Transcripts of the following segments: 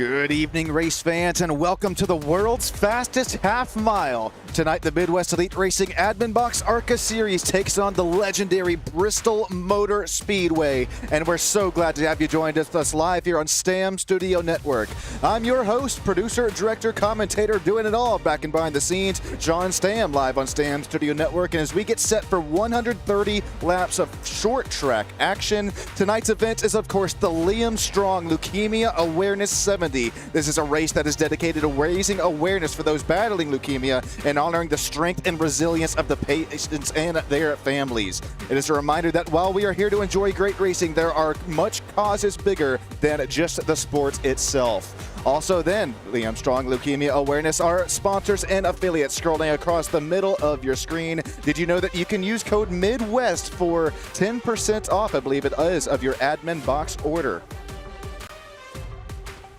Good evening, race fans, and welcome to the world's fastest half mile. Tonight, the Midwest Elite Racing AdminBoxx ARCA Series takes on the legendary Bristol Motor Speedway. And we're so glad to have you join us live here on STAM Studio Network. I'm your host, producer, director, commentator, doing it all back and behind the scenes, John Stam, live on STAM Studio Network. And as we get set for 130 laps of short track action, tonight's event is, of course, the Liam Strong Leukemia Awareness 70. This is a race that is dedicated to raising awareness for those battling leukemia and honoring the strength and resilience of the patients and their families. It is a reminder that while we are here to enjoy great racing, there are much causes bigger than just the sport itself. Also then, Liam Strong Leukemia Awareness, our sponsors and affiliates scrolling across the middle of your screen. Did you know that you can use code MIDWEST for 10% off, I believe it is, of your AdminBoxx order?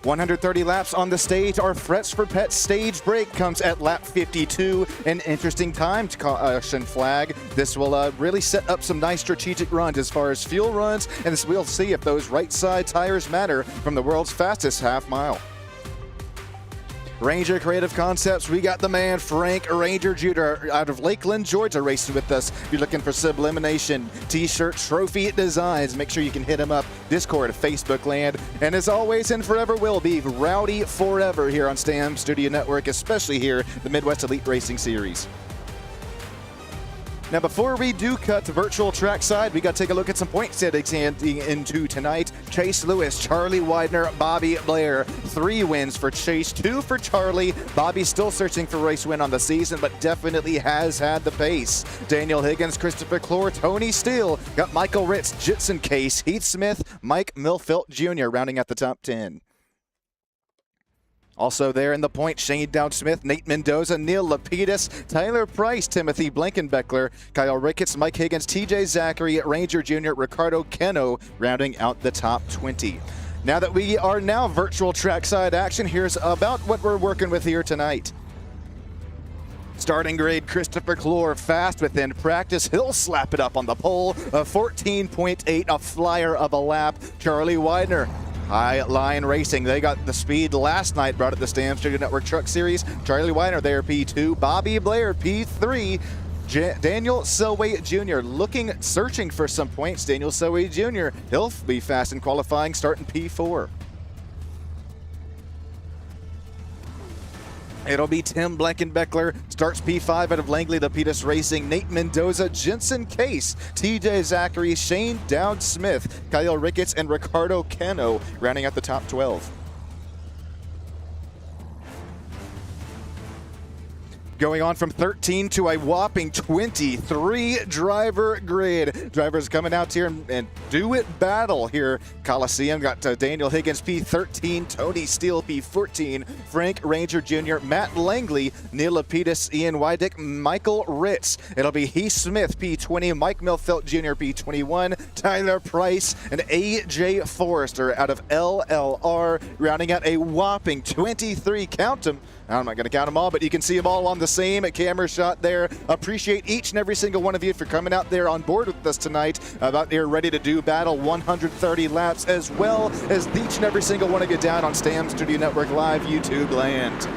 130 laps on the stage. Our Frets for Pets stage break comes at lap 52. An interesting timed caution flag. This will really set up some nice strategic runs as far as fuel runs, and we'll see if those right side tires matter from the world's fastest half mile. Ranger Creative Concepts, we got the man Frank Ranger Jr. out of Lakeland, Georgia, racing with us. If you're looking for sublimination t-shirt trophy designs, make sure you can hit him up. Discord, Facebook land, and as always and forever will be rowdy forever here on STAM Studio Network, especially here the Midwest Elite Racing Series. Now, before we do cut to virtual trackside, we got to take a look at some point settings into tonight. Chase Lewis, Charlie Widener, Bobby Blair. 3 wins for Chase, 2 for Charlie. Bobby still searching for race win on the season, but definitely has had the pace. Daniel Higgins, Christopher Clore, Tony Steele. Got Michael Ritz, Jitson Case, Heath Smith, Mike Milfelt Jr. rounding out the top 10. Also there in the point, Shane Dowd-Smith, Nate Mendoza, Neil Lapidus, Tyler Price, Timothy Blankenbeckler, Kyle Ricketts, Mike Higgins, TJ Zachary, Ranger Jr., Ricardo Keno, rounding out the top 20. Now that we are virtual trackside action, here's about what we're working with here tonight. Starting grade, Christopher Clore, fast within practice. He'll slap it up on the pole. A 14.8, a flyer of a lap. Charlie Widener, High Line Racing, they got the speed last night, brought it the STAM Studio Network Truck Series. Charlie Widener there, P2. Bobby Blair, P3. Daniel Selway Jr. searching for some points. Daniel Selway Jr., he'll be fast in qualifying, starting P4. It'll be Tim Blankenbeckler, starts P5 out of Langley Lapidus Racing. Nate Mendoza, Jensen Case, TJ Zachary, Shane Dowd-Smith, Kyle Ricketts, and Ricardo Keno rounding out the top 12. Going on from 13 to a whopping 23 driver grid. Drivers coming out here and do it battle here. Coliseum got Daniel Higgins P13, Tony Steele P14, Frank Ranger Jr., Matt Langley, Neil Lapidus, Ian Wydick, Michael Ritz. It'll be Heath Smith P20, Mike Milfelt Jr. P21, Tyler Price, and AJ Forrester out of LLR, rounding out a whopping 23. Count them. I'm not going to count them all, but you can see them all on the same camera shot there. Appreciate each and every single one of you for coming out there on board with us tonight. Out there ready to do battle 130 laps, as well as each and every single one of you down on STAM Studio Network Live YouTube land.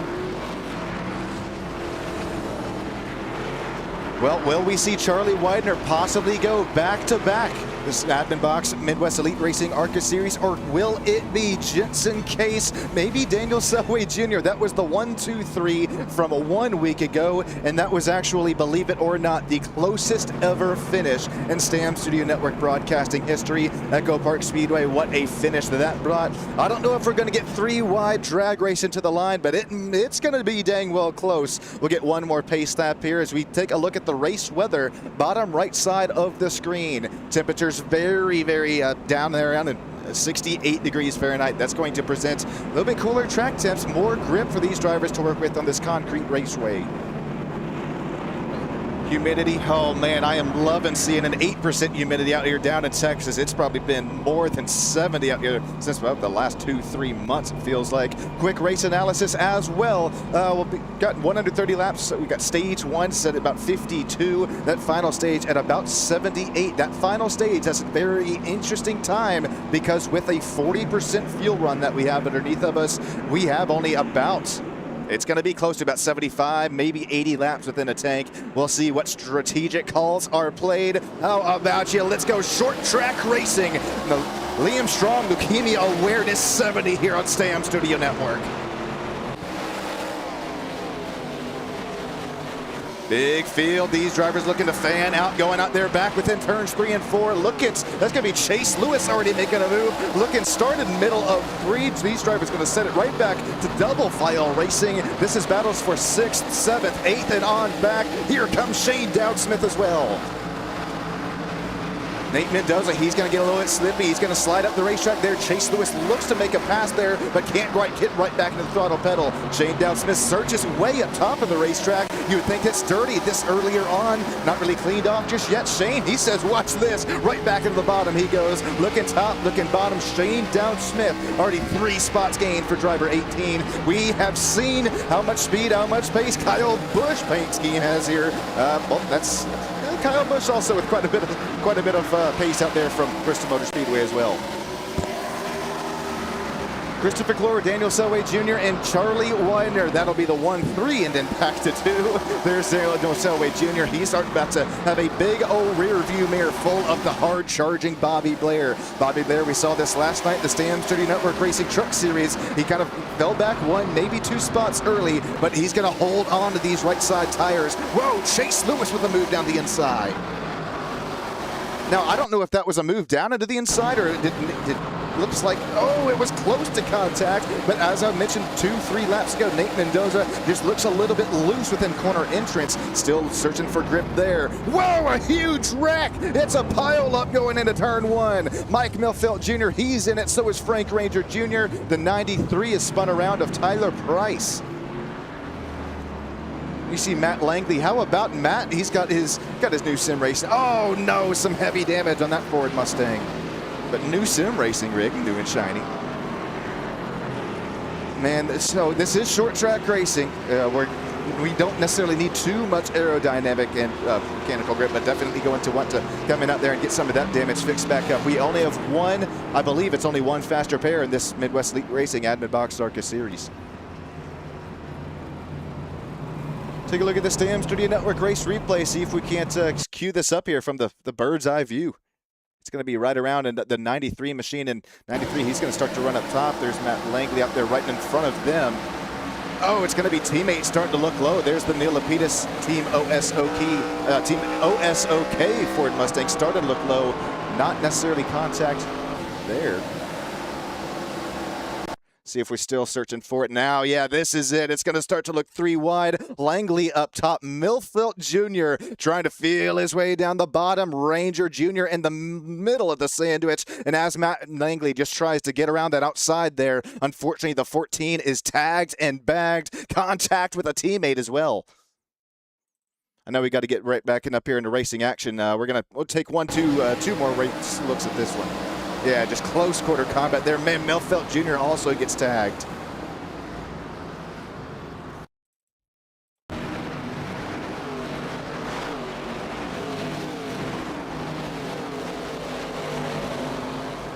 Well, will we see Charlie Widener possibly go back-to-back this AdminBoxx Midwest Elite Racing ARCA Series, or will it be Jensen Case, maybe Daniel Selway Jr.? That was the 1-2-3 from 1 week ago, and that was actually, believe it or not, the closest ever finish in STAM Studio Network broadcasting history. Echo Park Speedway, what a finish that brought. I don't know if we're going to get 3 wide drag race into the line, but it's going to be dang well close. We'll get one more pace lap here as we take a look at the race weather, bottom right side of the screen. Temperatures very, very down there around 68 degrees Fahrenheit. That's going to present a little bit cooler track temps, more grip for these drivers to work with on this concrete raceway. Humidity, oh man, I am loving seeing an 8% humidity out here down in Texas. It's probably been more than 70 out here since about the last 2-3 months, it feels like. Quick race analysis as well. Got 130 laps, so we got stage 1 set at about 52, that final stage at about 78. That final stage has a very interesting time because with a 40% fuel run that we have underneath of us, we have only about, it's going to be close to about 75, maybe 80 laps within a tank. We'll see what strategic calls are played. How about you? Let's go short track racing. The Liam Strong Leukemia Awareness 70 here on STAM Studio Network. Big field, these drivers looking to fan out, going out there back within turns 3 and 4. Look at, that's going to be Chase Lewis already making a move. Looking started middle of 3. These drivers going to set it right back to double file racing. This is battles for 6th, 7th, 8th, and on back. Here comes Shane Dowdsmith as well. Nate Mendoza, he's going to get a little bit slippy. He's going to slide up the racetrack there. Chase Lewis looks to make a pass there, but can't get right back into the throttle pedal. Shane Dowdsmith searches way up top of the racetrack. You would think it's dirty this earlier on. Not really cleaned off just yet. Shane, he says, watch this. Right back into the bottom he goes. Looking top, looking bottom. Shane Dowdsmith, already 3 spots gained for driver 18. We have seen how much speed, how much pace Kyle Busch paint scheme has here. Well, that's Kyle Busch also with quite a bit of pace out there from Bristol Motor Speedway as well. Christopher Clore, Daniel Selway Jr., and Charlie Widener. That'll be the 1-3 and then back to 2. There's Daniel Selway Jr. He's about to have a big old rear view mirror full of the hard charging Bobby Blair. Bobby Blair, we saw this last night, the STAM Studio Network Racing Truck Series. He kind of fell back 1, maybe 2 spots early, but he's going to hold on to these right side tires. Whoa, Chase Lewis with a move down the inside. Now, I don't know if that was a move down into the inside or it looks like, oh, it was close to contact. But as I mentioned 2-3 laps ago, Nate Mendoza just looks a little bit loose within corner entrance. Still searching for grip there. Whoa, a huge wreck. It's a pile up going into turn 1. Mike Milfelt Jr., he's in it. So is Frank Ranger Jr. The 93 is spun around of Tyler Price. You see Matt Langley. How about Matt? He's got his new sim racing. Oh no, some heavy damage on that Ford Mustang. But new sim racing rig, new and shiny. Man, so this is short track racing. We don't necessarily need too much aerodynamic and mechanical grip, but definitely going to want to come in out there and get some of that damage fixed back up. We only have one, I believe it's only one faster pair in this Midwest Elite Racing AdminBoxx ARCA series. Take a look at the STAM Studio Network race replay, see if we can't cue this up here from the bird's eye view. It's going to be right around in the 93 machine, and 93, he's going to start to run up top. There's Matt Langley out there right in front of them. Oh, it's going to be teammates starting to look low. There's the Neil Lapidus Team OSOK Ford Mustang started to look low. Not necessarily contact there. See if we're still searching for it now. Yeah, this is it. It's going to start to look 3 wide. Langley up top. Milfelt Jr. trying to feel his way down the bottom. Ranger Jr. in the middle of the sandwich. And as Matt Langley just tries to get around that outside there, unfortunately, the 14 is tagged and bagged. Contact with a teammate as well. I know we got to get right back in up here into racing action. We'll take two more race looks at this one. Yeah, just close quarter combat there. Man, Milfelt Jr. also gets tagged.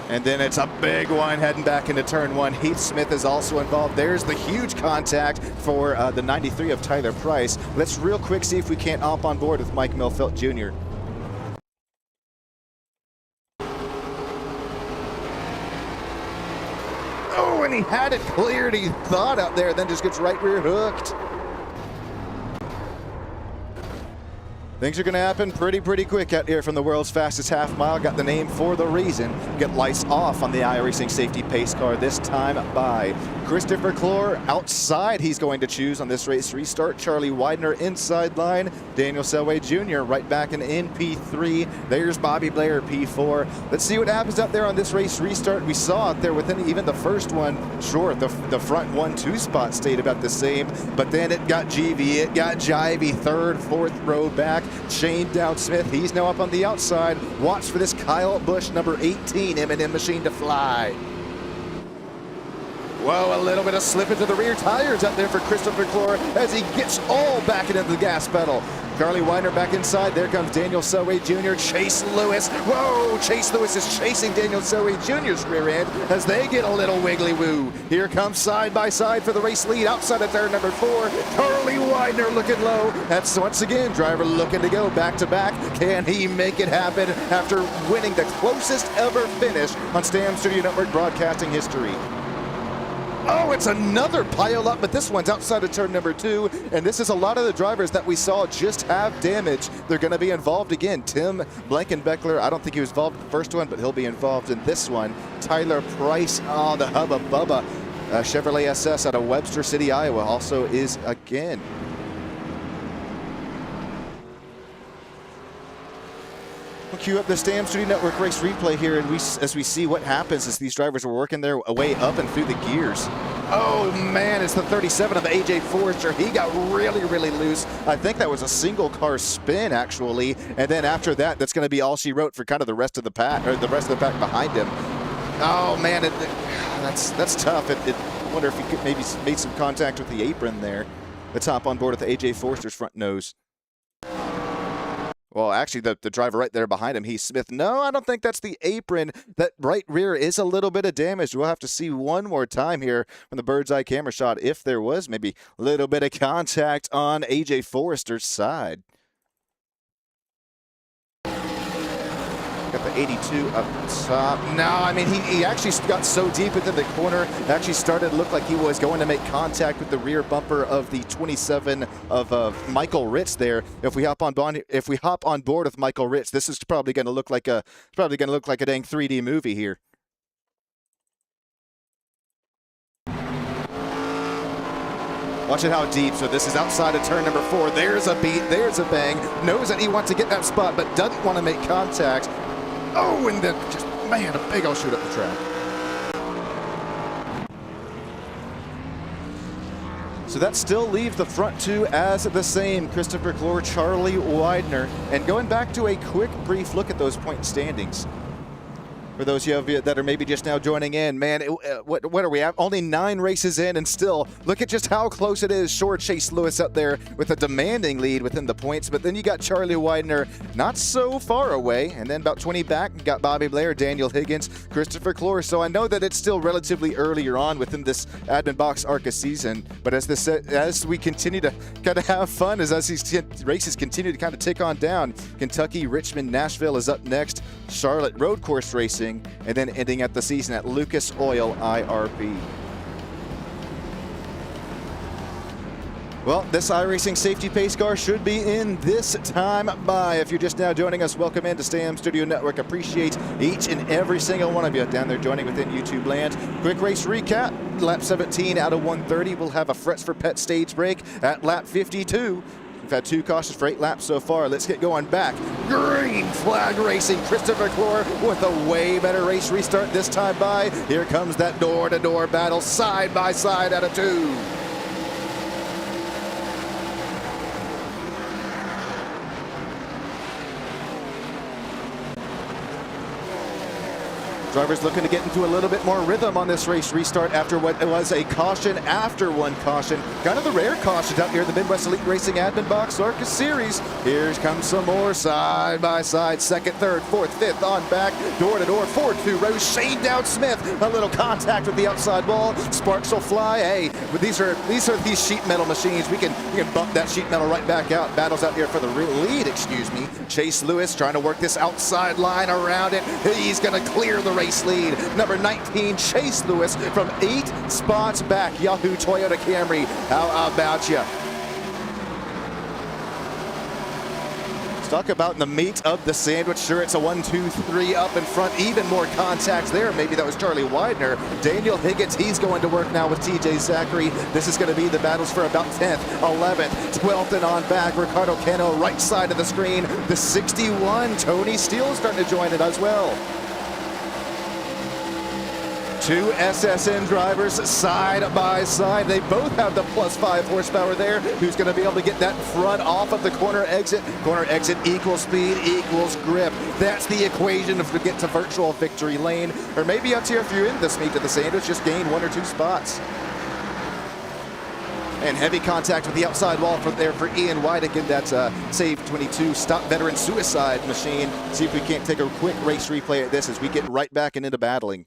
And then it's a big one heading back into turn 1. Heath Smith is also involved. There's the huge contact for the 93 of Tyler Price. Let's real quick see if we can't hop on board with Mike Milfelt Jr. Oh, and he had it cleared. He thought out there, then just gets right rear hooked. Things are going to happen pretty quick out here from the world's fastest half mile. Got the name for the reason. Get lights off on the iRacing safety pace car, this time by Christopher Clore. Outside he's going to choose on this race restart. Charlie Widener inside line. Daniel Selway Jr. right back in P3. There's Bobby Blair P4. Let's see what happens out there on this race restart. We saw out there within even the first one, sure, the front 1-2 spot stayed about the same, but then it got GV, it got jivey, 3rd, 4th row back. Shane Dowd-Smith, he's now up on the outside. Watch for this Kyle Busch, number 18, M&M machine to fly. Whoa, a little bit of slip into the rear tires out there for Christopher Clore as he gets all back into the gas pedal. Charlie Weiner back inside. There comes Daniel Selway Jr. Chase Lewis. Whoa, Chase Lewis is chasing Daniel Selway Jr.'s rear end as they get a little wiggly woo. Here comes side by side for the race lead outside of turn number 4. Charlie Weiner looking low. That's once again driver looking to go back to back. Can he make it happen after winning the closest ever finish on Stam Studio Network broadcasting history? Oh, it's another pile up, but this one's outside of turn number 2, and this is a lot of the drivers that we saw just have damage. They're going to be involved again. Tim Blankenbeckler, I don't think he was involved in the first one, but he'll be involved in this one. Tyler Price, oh, the Hubba Bubba. Chevrolet SS out of Webster City, Iowa also is again. We'll cue up the Stam Studio Network race replay here, and as we see what happens as these drivers are working their way up and through the gears. Oh man, it's the 37 of AJ Forrester. He got really, really loose. I think that was a single car spin actually, and then after that, that's going to be all she wrote for kind of the rest of the pack, or the rest of the pack behind him. Oh man, that's tough. I wonder if he could maybe made some contact with the apron there. Let's hop on board with AJ Forrester's front nose. Well, actually, the driver right there behind him, Heath Smith. No, I don't think that's the apron. That right rear is a little bit of damage. We'll have to see one more time here from the bird's eye camera shot if there was maybe a little bit of contact on AJ Forrester's side. Got the 82 up top. No, I mean, he actually got so deep into the corner, it actually started to look like he was going to make contact with the rear bumper of the 27 of Michael Ritz there. If we hop on board with Michael Ritz, this is probably going to look like a dang 3D movie here. Watch it how deep. So this is outside of turn number 4. There's a beat. There's a bang. Knows that he wants to get that spot, but doesn't want to make contact. Oh, and then just, man, a big old shoot up the track. So that still leaves the front 2 as the same. Christopher Clore, Charlie Weidner. And going back to a quick, brief look at those point standings. For those of you that are maybe just now joining in, man, what are we at? Only 9 races in, and still, look at just how close it is. Sure, Chase Lewis up there with a demanding lead within the points, but then you got Charlie Weidner not so far away, and then about 20 back, you got Bobby Blair, Daniel Higgins, Christopher Clore. So I know that it's still relatively earlier on within this AdminBoxx ARCA season, but as we continue to kind of have fun, as these races continue to kind of tick on down, Kentucky, Richmond, Nashville is up next, Charlotte Road Course Racing, and then ending at the season at Lucas Oil IRP. Well, this iRacing safety pace car should be in this time by. If you're just now joining us, welcome into Stam Studio Network. Appreciate each and every single one of you down there joining within YouTube land. Quick race recap. Lap 17 out of 130. We'll have a Frets for Pet stage break at lap 52. We've had 2 cautions for 8 laps so far. Let's get going back. Green flag racing. Christopher Clore with a way better race restart this time by. Here comes that door-to-door battle side by side out of 2. Drivers looking to get into a little bit more rhythm on this race restart after what was a caution after one caution. Kind of the rare cautions out here in the Midwest Elite Racing AdminBoxx ARCA Series. Here comes some more side by side. Second, third, fourth, fifth on back. Door to door, forward 2 rows. Shane Dowd-Smith. A little contact with the outside wall. Sparks will fly. Hey, but these are these sheet metal machines. We can bump that sheet metal right back out. Battles out here for the lead, excuse me. Chase Lewis trying to work this outside line around it. He's going to clear the race lead. Number 19, Chase Lewis from 8 spots back. Yahoo Toyota Camry, how about you? Let's talk about the meat of the sandwich. Sure, it's a 1, 2, 3 up in front. Even more contacts there. Maybe that was Charlie Weidner. Daniel Higgins, he's going to work now with TJ Zachary. This is going to be the battles for about 10th, 11th, 12th, and on back. Ricardo Cano, right side of the screen. The 61, Tony Steele starting to join it as well. Two SSN drivers side by side. They both have the +5 horsepower there. Who's going to be able to get that front off of the corner exit? Corner exit equals speed equals grip. That's the equation to get to virtual victory lane. Or maybe up here if you're in this meet to the sandwich, just gain 1 or 2 spots. And heavy contact with the outside wall for Ian Weidick in that Save 22 Stop Veteran Suicide machine. See if we can't take a quick race replay at this as we get right back into battling.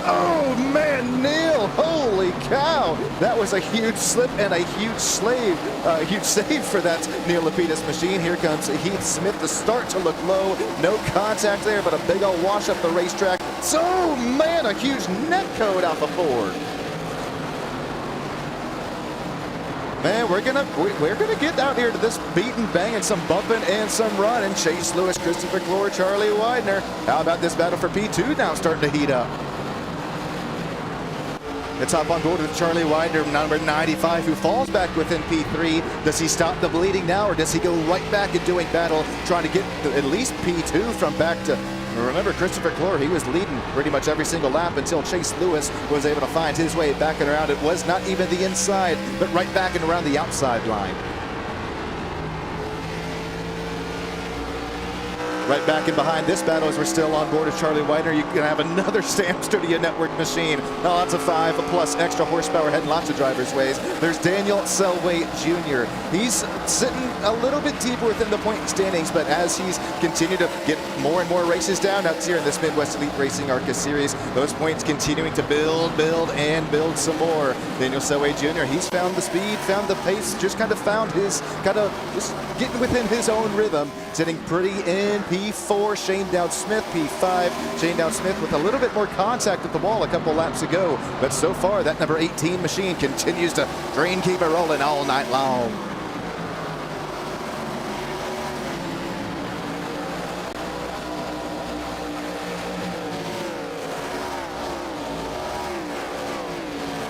Oh man, Neil, holy cow. That was a huge slip and a huge save for that Neil Lapidus machine. Here comes Heath Smith to start to look low. No contact there, but a big old wash up the racetrack. So man, a huge net code off of Ford. Man, we're gonna get out here to this beating, banging, some bumping and some running. Chase Lewis, Christopher Clore, Charlie Widener. How about this battle for P2 now starting to heat up? Let's hop on board with Charlie Widener, number 95, who falls back within P3. Does he stop the bleeding now, or does he go right back and doing battle, trying to get at least P2 from back to... Remember, Christopher Clore, he was leading pretty much every single lap until Chase Lewis was able to find his way back and around. It was not even the inside, but right back and around the outside line. Right back in behind this battle as we're still on board with Charlie Widener. You're going to have another Sam Studio Network machine. Lots of 5+ extra horsepower heading lots of drivers' ways. There's Daniel Selway Jr. He's sitting a little bit deeper within the point standings, but as he's continued to get more and more races down out here in this Midwest Elite Racing ARCA series, those points continuing to build and build some more. Daniel Selway Jr., he's found the speed, found the pace, just kind of found his, just getting within his own rhythm, sitting pretty in P4. Shane Dowd-Smith, P5. Shane Dowd-Smith with a little bit more contact at the wall a couple laps ago, but so far that number 18 machine continues to keep it rolling all night long.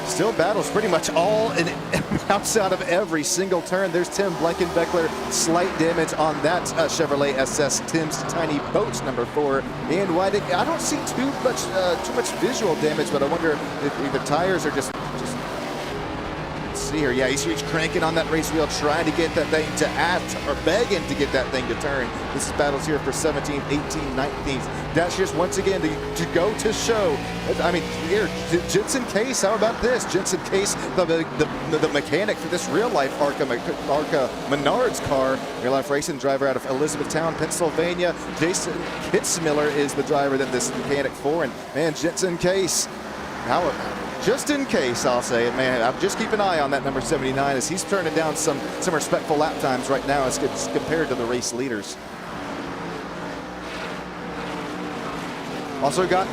Still battles pretty much all and outside of every single turn. There's Tim Blankenbeckler, slight damage on that Chevrolet SS. Tim's tiny boat, number 4. And Weidick, I don't see too much visual damage, but I wonder if the tires are just see here. Yeah, he's cranking on that race wheel, trying to get that thing to or begging to get that thing to turn. This is battles here for 17th, 18th, 19th. That's just once again to go to show. I mean, here, Jensen Case, how about this? Jensen Case, the mechanic for this real-life ARCA Menards car, real-life racing driver out of Elizabethtown, Pennsylvania. Jason Kitzmiller is the driver that this mechanic for, and man, Jensen Case, just in case, I'll say it, man. I'm just keep an eye on that number 79 as he's turning down some respectful lap times right now as compared to the race leaders. Also got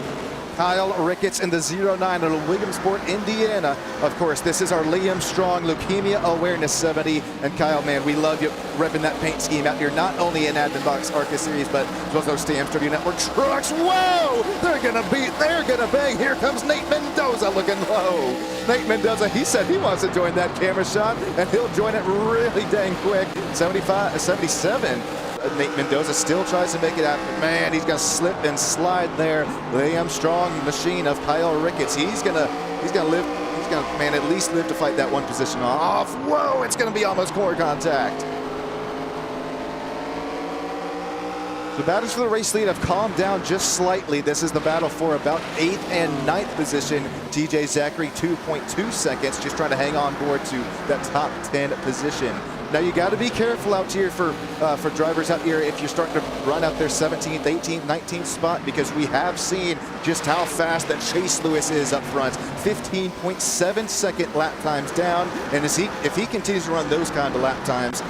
Kyle Ricketts in the 09 out of Williamsport, Indiana. Of course, this is our Liam Strong Leukemia Awareness 70. And Kyle, man, we love you repping that paint scheme out here, not only in AdminBoxx ARCA series, but as well as those Sam Studio Network trucks. Whoa! They're gonna bang. Here comes Nate Mendoza looking low. Nate Mendoza, he said he wants to join that camera shot, and he'll join it really dang quick. 77. Nate Mendoza still tries to make it out. Man, he's gonna slip and slide there. Liam Strong machine of Kyle Ricketts. He's gonna man at least live to fight that one position off. Whoa, it's gonna be almost core contact. The battles for the race lead have calmed down just slightly. This is the battle for about 8th and 9th position. TJ Zachary 2.2 seconds, just trying to hang on board to that top 10 position. Now you got to be careful out here for drivers out here if you're starting to run out their 17th, 18th, 19th spot, because we have seen just how fast that Chase Lewis is up front. 15.7 second lap times down, and if he continues to run those kind of lap times,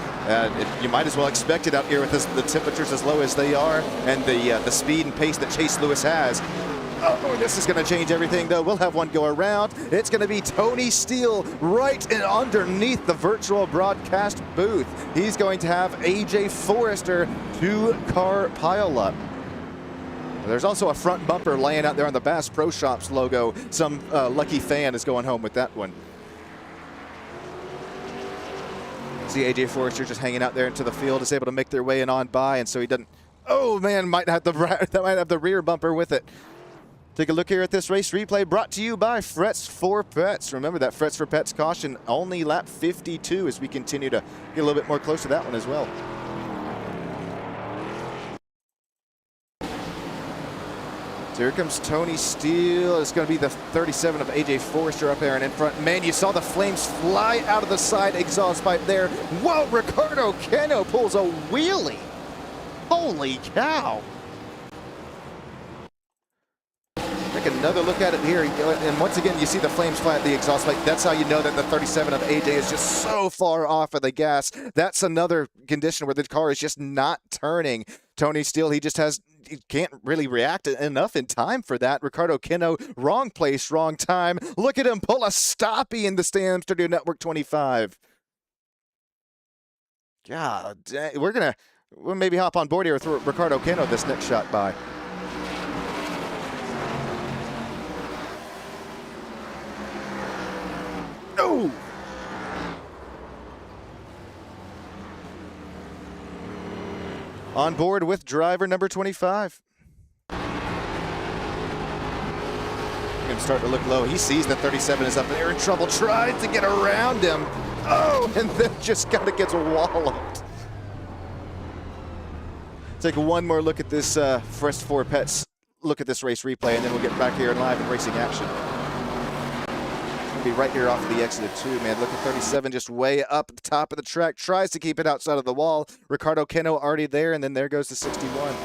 you might as well expect it out here with the temperatures as low as they are and the speed and pace that Chase Lewis has. Oh, this is going to change everything, though. We'll have one go around. It's going to be Tony Steele right underneath the virtual broadcast booth. He's going to have AJ Forrester 2-car pileup. There's also a front bumper laying out there on the Bass Pro Shops logo. Some lucky fan is going home with that one. See AJ Forrester just hanging out there into the field, is able to make their way in on by, and so he doesn't. Oh man, might have the rear bumper with it. Take a look here at this race replay brought to you by Frets for Pets. Remember that Frets for Pets caution only lap 52 as we continue to get a little bit more close to that one as well. So here comes Tony Steele. It's going to be the 37 of AJ Forrester up there and in front. Man, you saw the flames fly out of the side exhaust pipe there. Whoa, Ricardo Cano pulls a wheelie. Holy cow. Take another look at it here, and once again you see the flames fly at the exhaust pipe. That's how you know that the 37 of AJ is just so far off of the gas. That's another condition where the car is just not turning. Tony Steele, he can't really react enough in time for that. Ricardo Cano, wrong place, wrong time. Look at him pull a stoppie in the Stam Studio Network 25. God, we'll maybe hop on board here with Ricardo Cano this next shot by. Oh! On board with driver number 25. Going to start to look low. He sees that 37 is up there in trouble, tries to get around him. Oh, and then just kind of gets walloped. Take one more look at this Frets for Pets. Look at this race replay, and then we'll get back here in live and racing action. Be right here off of the exit of 2, man. Look at 37 just way up at the top of the track. Tries to keep it outside of the wall. Ricardo Cano already there, and then there goes the 61.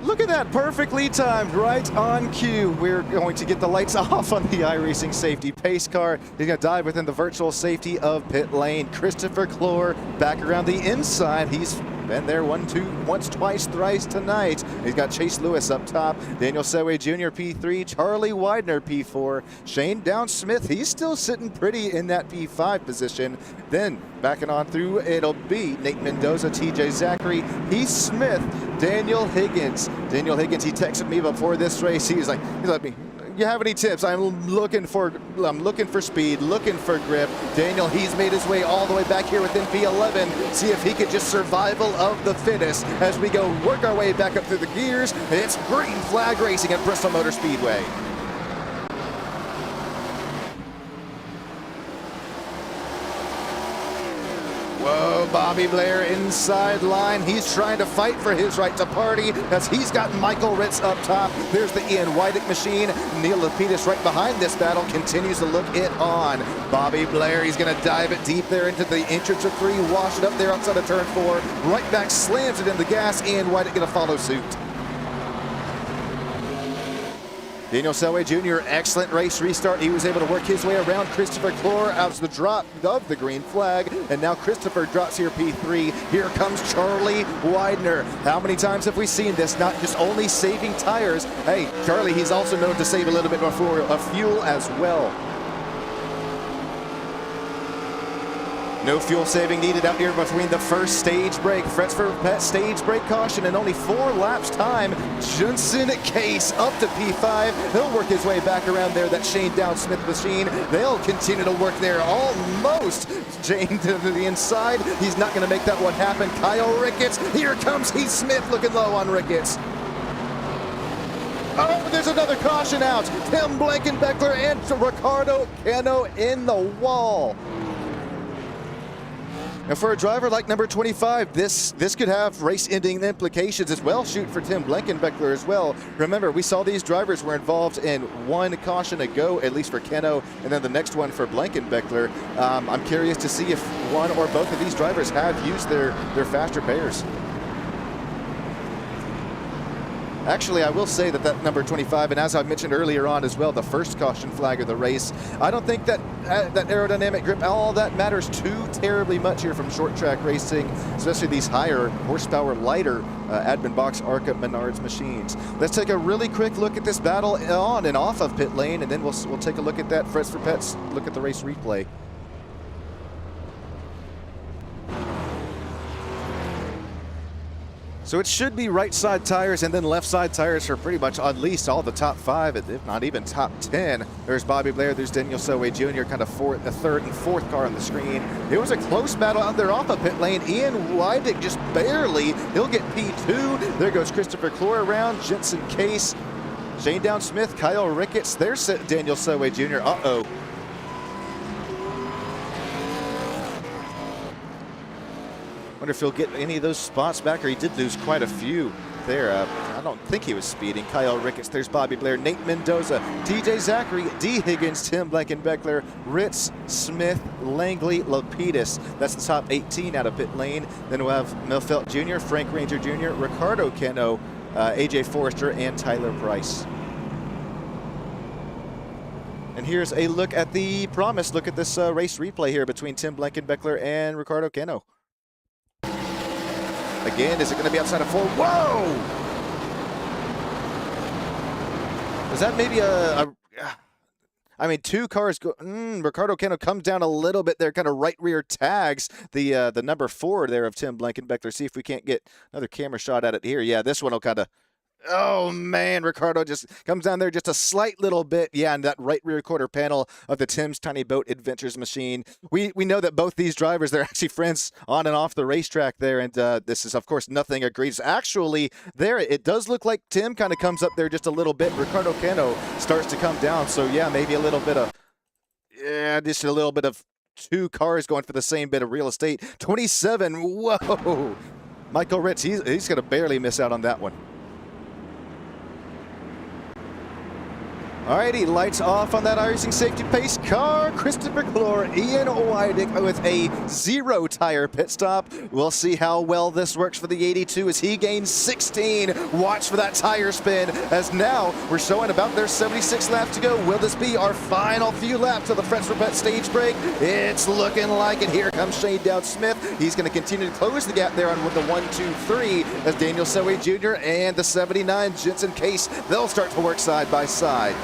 Look at that, perfectly timed, right on cue. We're going to get the lights off on the iRacing safety pace car. He's going to dive within the virtual safety of pit lane. Christopher Clore back around the inside. He's been there once, twice, thrice tonight. He's got Chase Lewis up top. Daniel Selway Jr. P3, Charlie Widener P4. Shane Down Smith, he's still sitting pretty in that P5 position. Then backing on through, it'll be Nate Mendoza, TJ Zachary, Heath Smith, Daniel Higgins. Daniel Higgins, he texted me before this race. He's like me, you have any tips? I'm looking for speed, looking for grip. Daniel, he's made his way all the way back here within P11. See if he could just survival of the fittest as we go work our way back up through the gears. It's green flag racing at Bristol Motor Speedway. Whoa, Bobby Blair inside line. He's trying to fight for his right to party as he's got Michael Ritz up top. There's the Ian Wydick machine. Neil Lapidus right behind this battle continues to look it on. Bobby Blair, he's going to dive it deep there into the entrance of 3, wash it up there outside of turn 4. Right back, slams it in the gas. Ian Wydick going to follow suit. Daniel Selway Jr., excellent race restart. He was able to work his way around Christopher Clore out of the drop of the green flag. And now Christopher drops here P3. Here comes Charlie Widener. How many times have we seen this? Not just only saving tires. Hey, Charlie, he's also known to save a little bit more fuel as well. No fuel saving needed out here between the first stage break. Frets for Pets stage break caution and only 4 laps time. Johnson Case up to P5. He'll work his way back around there. That Shane Down Smith machine. They'll continue to work there almost. Jane to the inside. He's not going to make that one happen. Kyle Ricketts. Here comes Heath Smith looking low on Ricketts. Oh, there's another caution out. Tim Blankenbeckler and Ricardo Cano in the wall. And for a driver like number 25, this could have race-ending implications as well. Shoot for Tim Blankenbeckler as well. Remember, we saw these drivers were involved in 1 caution ago, at least for Cano, and then the next one for Blankenbeckler. I'm curious to see if one or both of these drivers have used their faster pairs. Actually, I will say that number 25, and as I mentioned earlier on as well, the first caution flag of the race, I don't think that that aerodynamic grip, all that matters too terribly much here from short track racing, especially these higher horsepower, lighter AdminBoxx ARCA Menards machines. Let's take a really quick look at this battle on and off of pit lane, and then we'll take a look at that Frets for Pets, look at the race replay. So So it should be right side tires and then left side tires for pretty much at least all the top 5, if not even top 10. There's Bobby Blair, there's Daniel Selway Jr., kind of the third and fourth car on the screen. It was a close battle out there off of pit lane. Ian Weidick just barely. He'll get P2. There goes Christopher Clore around, Jensen Case, Shane Down Smith, Kyle Ricketts. There's Daniel Selway Jr. Uh-oh. Wonder if he'll get any of those spots back, or he did lose quite a few there. I don't think he was speeding. Kyle Ricketts, there's Bobby Blair, Nate Mendoza, TJ Zachary, D. Higgins, Tim Blankenbeckler, Ritz, Smith, Langley, Lapidus. That's the top 18 out of pit lane. Then we'll have Milfelt Jr., Frank Ranger Jr., Ricardo Keno, AJ Forrester, and Tyler Price. And here's a look at the promise. Look at this race replay here between Tim Blankenbeckler and Ricardo Keno. Again, is it going to be outside of 4? Whoa! Is that maybe I mean, 2 cars go. Ricardo Keno comes down a little bit there, kind of right rear tags the number 4 there of Tim Blankenbeckler. See if we can't get another camera shot at it here. Yeah, this one will kind of. Oh, man, Ricardo just comes down there just a slight little bit. Yeah, and that right rear quarter panel of the Tim's Tiny Boat Adventures machine. We know that both these drivers, they're actually friends on and off the racetrack there, and this is, of course, nothing egregious. Actually, there, it does look like Tim kind of comes up there just a little bit. Ricardo Keno starts to come down, so yeah, maybe a little bit of, just a little bit of 2 cars going for the same bit of real estate. 27, whoa! Michael Ritz, he's going to barely miss out on that one. Alrighty, lights off on that iRacing safety pace car. Christopher Clore, Ian Weidick with a 0 tire pit stop. We'll see how well this works for the 82 as he gains 16. Watch for that tire spin, as now we're showing about their 76 laps to go. Will this be our final few laps of the French Repet stage break? It's looking like it. Here comes Shane Down Smith. He's going to continue to close the gap there on with the 1, 2, 3 as Daniel Selway Jr. and the 79 Jensen Case. They'll start to work side by side.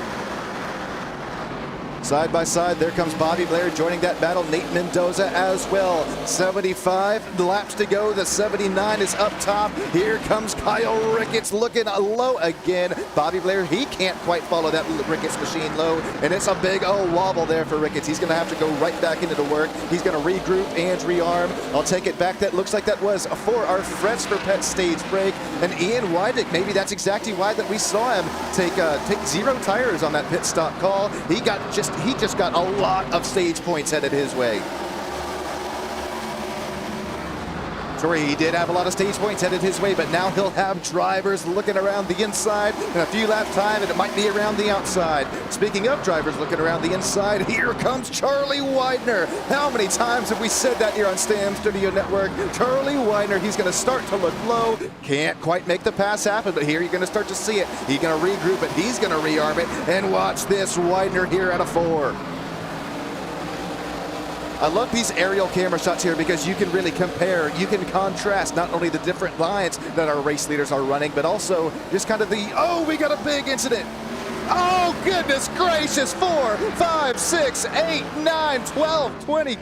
Side by side, there comes Bobby Blair joining that battle. Nate Mendoza as well. 75 laps to go. The 79 is up top. Here comes Kyle Ricketts looking low again. Bobby Blair, he can't quite follow that Ricketts machine low, and it's a big wobble there for Ricketts. He's going to have to go right back into the work. He's going to regroup and rearm. I'll take it back. That looks like that was for our French Repet stage break. And Ian Weidick, maybe that's exactly why that we saw him take 0 tires on that pit stop call. He just got a lot of stage points headed his way. Sorry, he did have a lot of stage points headed his way, but now he'll have drivers looking around the inside in a few lap time, and it might be around the outside. Speaking of drivers looking around the inside, here comes Charlie Widener. How many times have we said that here on Stam Studio Network? Charlie Widener, he's going to start to look low. Can't quite make the pass happen, but here you're going to start to see it. He's going to regroup it. He's going to rearm it. And watch this, Widener here at a 4. I love these aerial camera shots here because you can really compare, you can contrast not only the different lines that our race leaders are running, but also just kind of the, we got a big incident. Oh, goodness gracious, 4, 5, 6, 8, 9, 12, 20,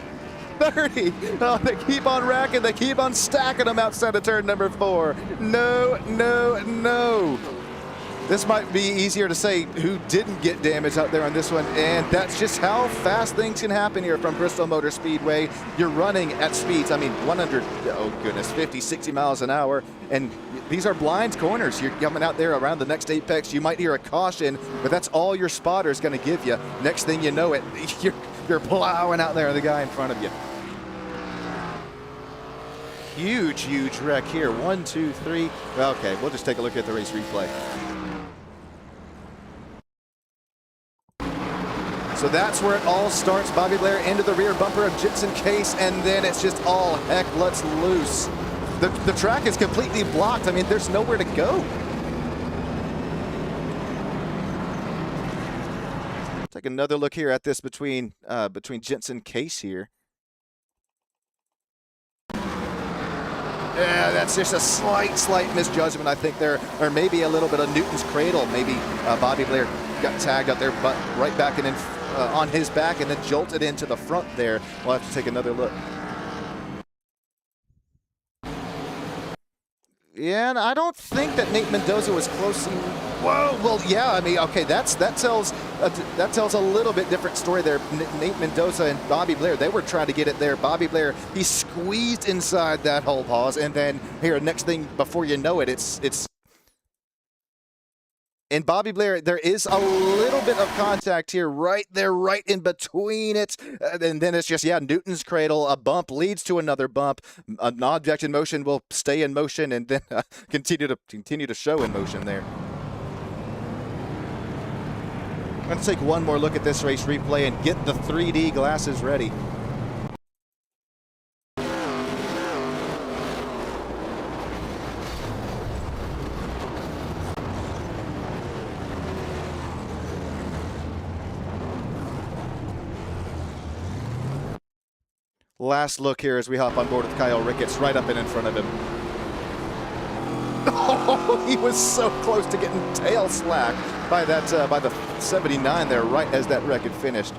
30. Oh, they keep on racking, they keep on stacking them outside of turn number 4. No, no, no. This might be easier to say who didn't get damage out there on this one, and that's just how fast things can happen here from Bristol Motor Speedway. You're running at speeds, 100, 50, 60 miles an hour, and these are blind corners. You're coming out there around the next apex. You might hear a caution, but that's all your spotter's going to give you. Next thing you know it, you're plowing out there the guy in front of you. Huge, huge wreck here. 1, 2, 3. Okay, we'll just take a look at the race replay. So that's where it all starts. Bobby Blair into the rear bumper of Jensen Case, and then it's just all heck lets loose. The track is completely blocked. There's nowhere to go. Take another look here at this between Jensen Case here. Yeah, that's just a slight misjudgment, I think there, or maybe a little bit of Newton's cradle. Maybe Bobby Blair got tagged out there, but right back and in on his back, and then jolted into the front there. We'll have to take another look. Yeah, and I don't think that Nate Mendoza was close. Whoa, well, yeah, I mean, okay, that tells a little bit different story there. Nate Mendoza and Bobby Blair, they were trying to get it there. Bobby Blair, he squeezed inside that whole pause, and then here, next thing, before you know it, it's. And Bobby Blair, there is a little bit of contact here, right there, right in between it. And then it's just, yeah, Newton's cradle. A bump leads to another bump. An object in motion will stay in motion and then continue to show in motion there. I'm going to take one more look at this race replay and get the 3D glasses ready. Last look here as we hop on board with Kyle Ricketts right up and in front of him. Oh, he was so close to getting tail slacked by that by the 79 there, right as that wreck had finished.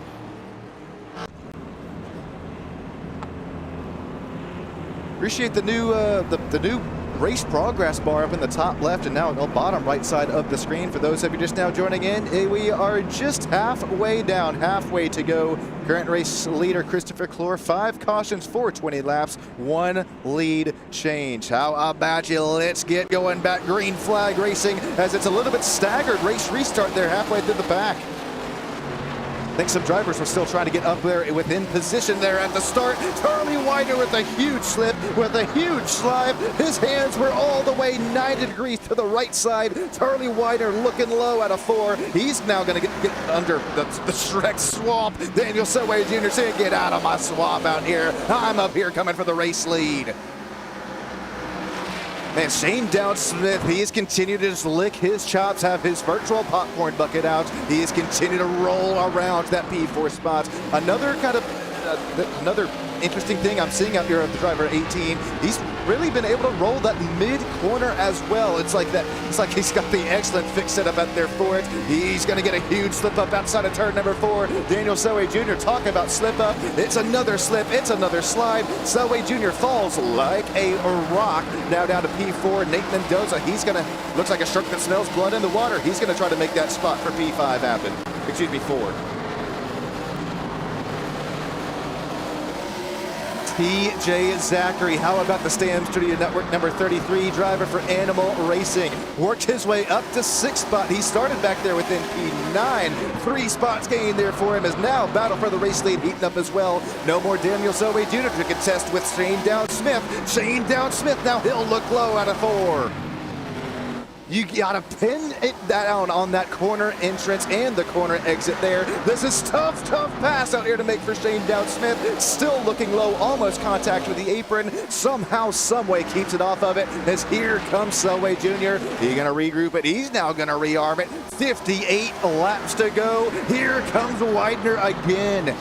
Appreciate the new race progress bar up in the top left and now bottom right side of the screen. For those of you just now joining in, we are just halfway down, halfway to go. Current race leader Christopher Clore, 5 cautions for 20 laps, 1 lead change. How about you? Let's get going back. Green flag racing as it's a little bit staggered race restart there halfway through the pack. I think some drivers were still trying to get up there within position there at the start. Charlie Widener with a huge slip, with a huge slide. His hands were all the way 90 degrees to the right side. Charlie Widener looking low at a 4. He's now going to get under the Shrek swamp. Daniel Selway Jr. saying, get out of my swamp out here. I'm up here coming for the race lead. Man, Shane Dowd-Smith, he's continued to just lick his chops, have his virtual popcorn bucket out. He's continued to roll around that P4 spot. Another kind of, another interesting thing I'm seeing out here of the driver 18, he's really been able to roll that mid-corner as well. It's like he's got the excellent fix set up out there for it. He's going to get a huge slip up outside of turn number 4. Daniel Selway Jr. talking about slip up. It's another slip. It's another slide. Selway Jr. falls like a rock. Now down to P4. Nate Mendoza, he's going to, looks like a shark that smells blood in the water. He's going to try to make that spot for P5 happen. Excuse me, 4. TJ Zachary, how about the Stam Studio Network number 33 driver for Animal Racing? Worked his way up to 6th spot. He started back there within P9. 3 spots gained there for him as now battle for the race lead heating up as well. No more Daniel Selway Jr. to contest with Shane Dowd-Smith. Shane Dowd-Smith, now he'll look low out of 4. You gotta pin it down on that corner entrance and the corner exit there. This is tough pass out here to make for Shane Dowd-Smith. Still looking low, almost contact with the apron. Somehow, someway keeps it off of it as here comes Selway Jr. He's gonna regroup it. He's now gonna rearm it. 58 laps to go. Here comes Widener again.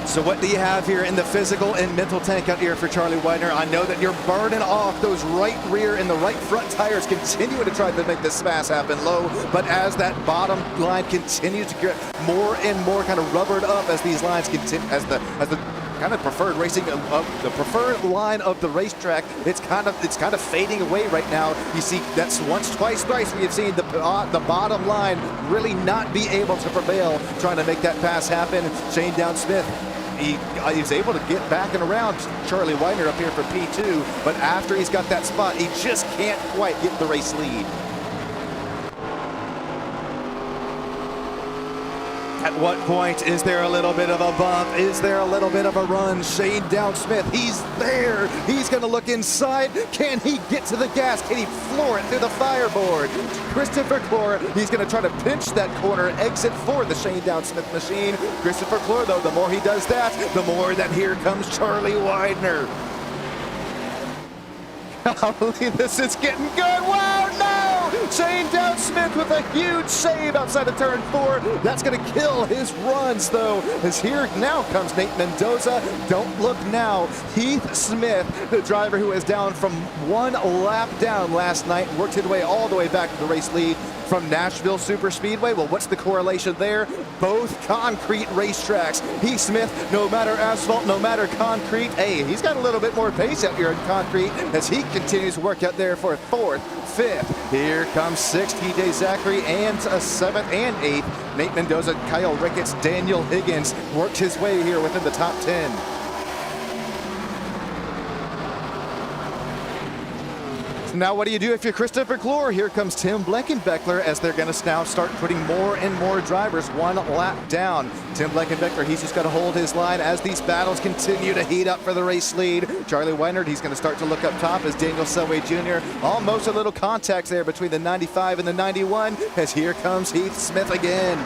So what do you have here in the physical and mental tank out here for Charlie Widener? I know that you're burning off those right rear and the right front tires, continuing to try to make this pass happen low, but as that bottom line continues to get more and more kind of rubbered up as these lines continue, as the kind of preferred racing the preferred line of the racetrack, it's kind of fading away right now. You see, that's once, twice, thrice we have seen the bottom line really not be able to prevail, trying to make that pass happen. Shane Dowd-Smith, he's able to get back and around Charlie Widener up here for P2, but after he's got that spot, he just can't quite get the race lead. At what point is there a little bit of a bump? Is there a little bit of a run? Shane Dowd-Smith, he's there. He's going to look inside. Can he get to the gas? Can he floor it through the fireboard? Christopher Clore, he's going to try to pinch that corner exit for the Shane Dowd-Smith machine. Christopher Clore, though, the more he does that, the more that here comes Charlie Widener. I believe this is getting good. Wow, no! Shane Dowd-Smith with a huge save outside of turn 4. That's going to kill his runs, though, as here now comes Nate Mendoza. Don't look now. Heath Smith, the driver who is down from 1 lap down last night, worked his way all the way back to the race lead. from Nashville Super Speedway. Well, what's the correlation there? Both concrete racetracks. Heath Smith, no matter asphalt, no matter concrete, hey, he's got a little bit more pace out here in concrete as he continues to work out there for 4th, 5th. Here comes 6th, TJ Zachary, and a 7th and 8th. Nate Mendoza, Kyle Ricketts, Daniel Higgins worked his way here within the top 10. Now what do you do if you're Christopher Clore? Here comes Tim Bleckenbeckler as they're going to now start putting more and more drivers one lap down. Tim Bleckenbeckler, he's just got to hold his line as these battles continue to heat up for the race lead. Charlie Weinert, he's going to start to look up top as Daniel Selway Jr. Almost a little contact there between the 95 and the 91 as here comes Heath Smith again.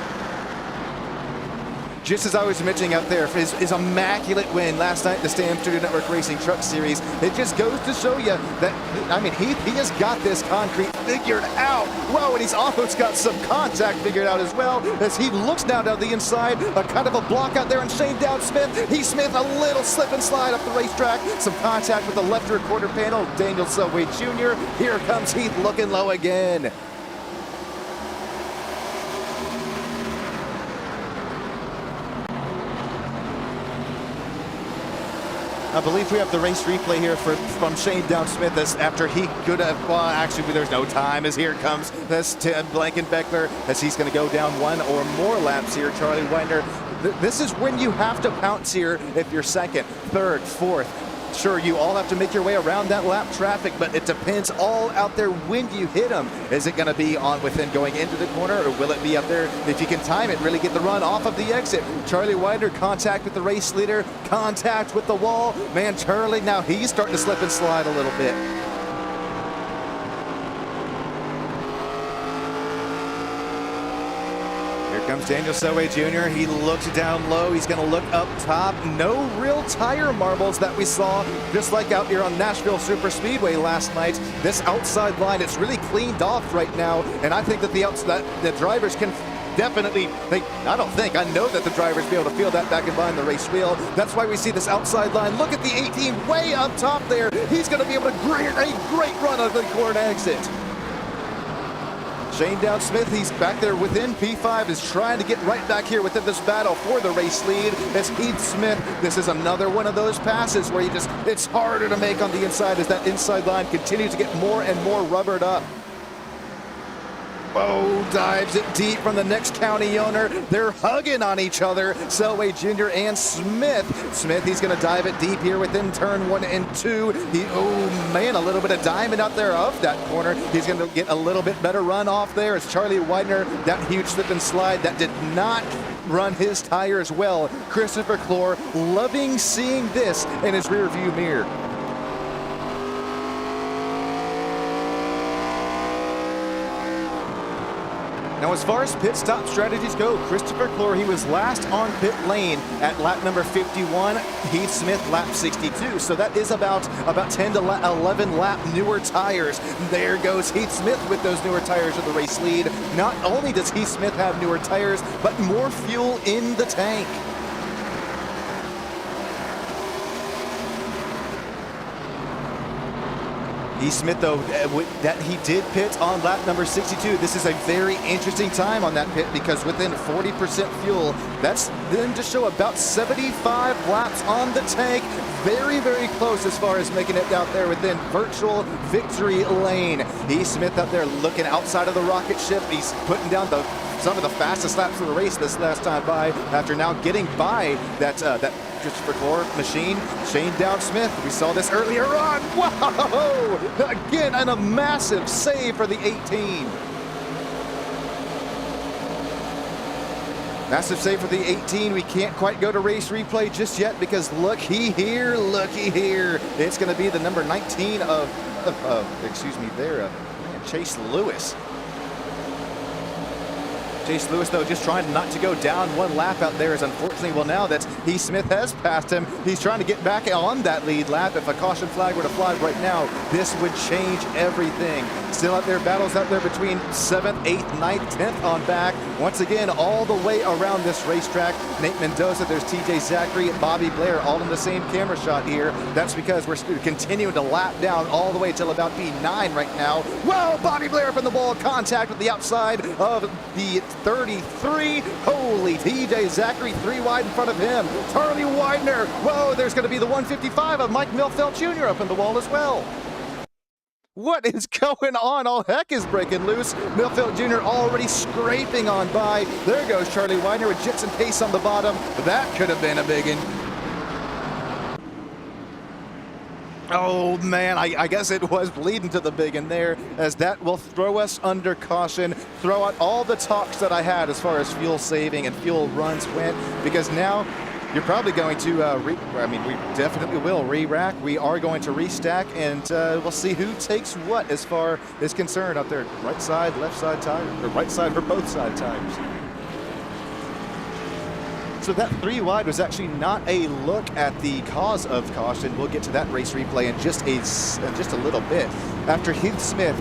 Just as I was mentioning out there, his immaculate win last night in the Stam Studio Network Racing Truck Series, it just goes to show you that, I mean, he has got this concrete figured out. Whoa, and he's almost got some contact figured out as well as he looks down the inside, a kind of a block out there, and Shane Down Smith. Heath Smith, a little slip and slide up the racetrack, some contact with the left rear quarter panel. Daniel Selway Jr. Here comes Heath looking low again. I believe we have the race replay here from Shane Down Smith as after he could have, well, actually there's no time as here comes this Tim Bleckenbeckler as he's going to go down one or more laps here. Charlie Winder, this is when you have to pounce here if you're 2nd, 3rd, 4th. Sure, you all have to make your way around that lap traffic, but it depends all out there when you hit them. Is it going to be on within going into the corner, or will it be up there if you can time it, really get the run off of the exit? Charlie Winder, contact with the race leader, contact with the wall. Man, Charlie, now he's starting to slip and slide a little bit. Comes Daniel Selway Jr. He looks down low. He's going to look up top. No real tire marbles that we saw, just like out here on Nashville Super Speedway last night. This outside line, it's really cleaned off right now, and I think that the drivers can definitely, I know that the drivers be able to feel that back and behind the race wheel. That's why we see this outside line. Look at the 18 way up top there. He's going to be able to create a great run of the corner exit. Shane Down Smith, he's back there within P5, is trying to get right back here within this battle for the race lead. As Heath Smith, this is another one of those passes where it's harder to make on the inside as that inside line continues to get more and more rubbered up. Oh, dives it deep from the next county owner. They're hugging on each other, Selway Jr. and Smith. Smith, he's going to dive it deep here within turn 1 and 2. Oh, man, a little bit of diamond out there of that corner. He's going to get a little bit better run off there as Charlie Widener, that huge slip and slide that did not run his tire as well. Christopher Clore loving seeing this in his rear view mirror. Now, as far as pit stop strategies go, Christopher Clore, he was last on pit lane at lap number 51. Heath Smith, lap 62. So that is about 10 to 11 lap newer tires. There goes Heath Smith with those newer tires of the race lead. Not only does Heath Smith have newer tires, but more fuel in the tank. Heath Smith, though, that he did pit on lap number 62. This is a very interesting time on that pit because within 40% fuel, that's then to show about 75 laps on the tank. Very, very close as far as making it out there within virtual victory lane. Heath Smith up there looking outside of the rocket ship. He's putting down some of the fastest laps of the race this last time by after now getting by that Christopher Clore machine. Shane Down Smith, we saw this earlier on. Whoa! Again, and a massive save for the 18. Massive save for the 18. We can't quite go to race replay just yet because looky here. It's going to be the number 19 Chase Lewis. Chase Lewis, though, just trying not to go down one lap out there, as unfortunately, well, now that Heath Smith has passed him, he's trying to get back on that lead lap. If a caution flag were to fly right now, this would change everything. Still out there, battles out there between 7th, 8th, 9th, 10th on back. Once again, all the way around this racetrack. Nate Mendoza, there's TJ Zachary, and Bobby Blair, all in the same camera shot here. That's because we're continuing to lap down all the way till about P9 right now. Well, Bobby Blair up in the wall, contact with the outside of the 33. Holy, TJ Zachary 3 wide in front of him. Charlie Widener, whoa, there's going to be the 155 of Mike Milfeld Jr. up in the wall as well. What is going on? All heck is breaking loose. Milfeld Jr. already scraping on by. There goes Charlie Widener with Jitson Pace on the bottom. That could have been a big one. Oh man, I guess it was bleeding to the big one there, as that will throw us under caution, throw out all the talks that I had as far as fuel saving and fuel runs went, because now you're probably going to, we definitely will re-rack. We are going to restack, and we'll see who takes what as far as concerned out there. Right side, left side tire, or right side for both side tires. So that 3 wide was actually not a look at the cause of caution. We'll get to that race replay in just a little bit. After Heath Smith